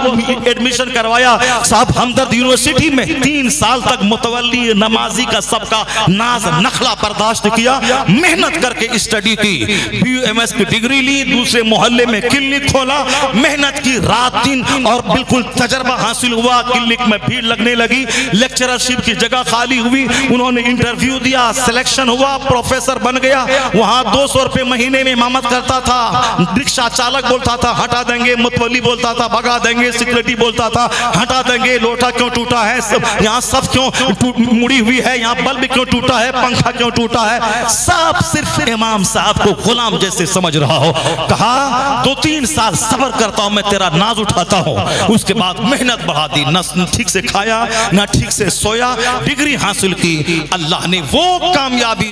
ایڈمیشن کروایا صاحب ہمدرد یونیورسٹی میں، 3 سال تک متولی نمازی کا سب کا ناز نخلا برداشت کیا، محنت کر کے اسٹڈی کی، BUMS کی ڈگری لی، دوسرے محلے میں کلینک کھولا، محنت کی رات دن اور بالکل تجربہ حاصل ہوا، کلینک میں بھیڑ لگنے لگی، لیکچررشپ کی جگہ خالی ہوئی، انہوں نے انٹرویو دیا، سلیکشن ہوا، پروفیسر بن گیا۔ وہاں 200 روپے مہینے میں امامت کرتا تھا، رکشہ چالک بولتا تھا ہٹا دیں گے، متولی بولتا تھا بھگا دیں گے، سیکریٹری بولتا تھا ہٹا دیں گے، لوٹا کیوں ٹوٹا ہے، یہاں سب کیوں مڑی ہوئی ہے، یہاں بلب کیوں ٹوٹا ہے، پنکھا کیوں ٹوٹا ہے، سب صرف امام صاحب کو غلام جیسے سمجھ رہا ہو۔ کہا 2-3 سال صبر کرتا ہوں، میں تیرا ناز اٹھاتا ہوں۔ اس کے بعد محنت بڑھا دی، نہ ٹھیک سے کھایا نہ ٹھیک سے سویا، ڈگری حاصل کی، اللہ نے وہ کامیابی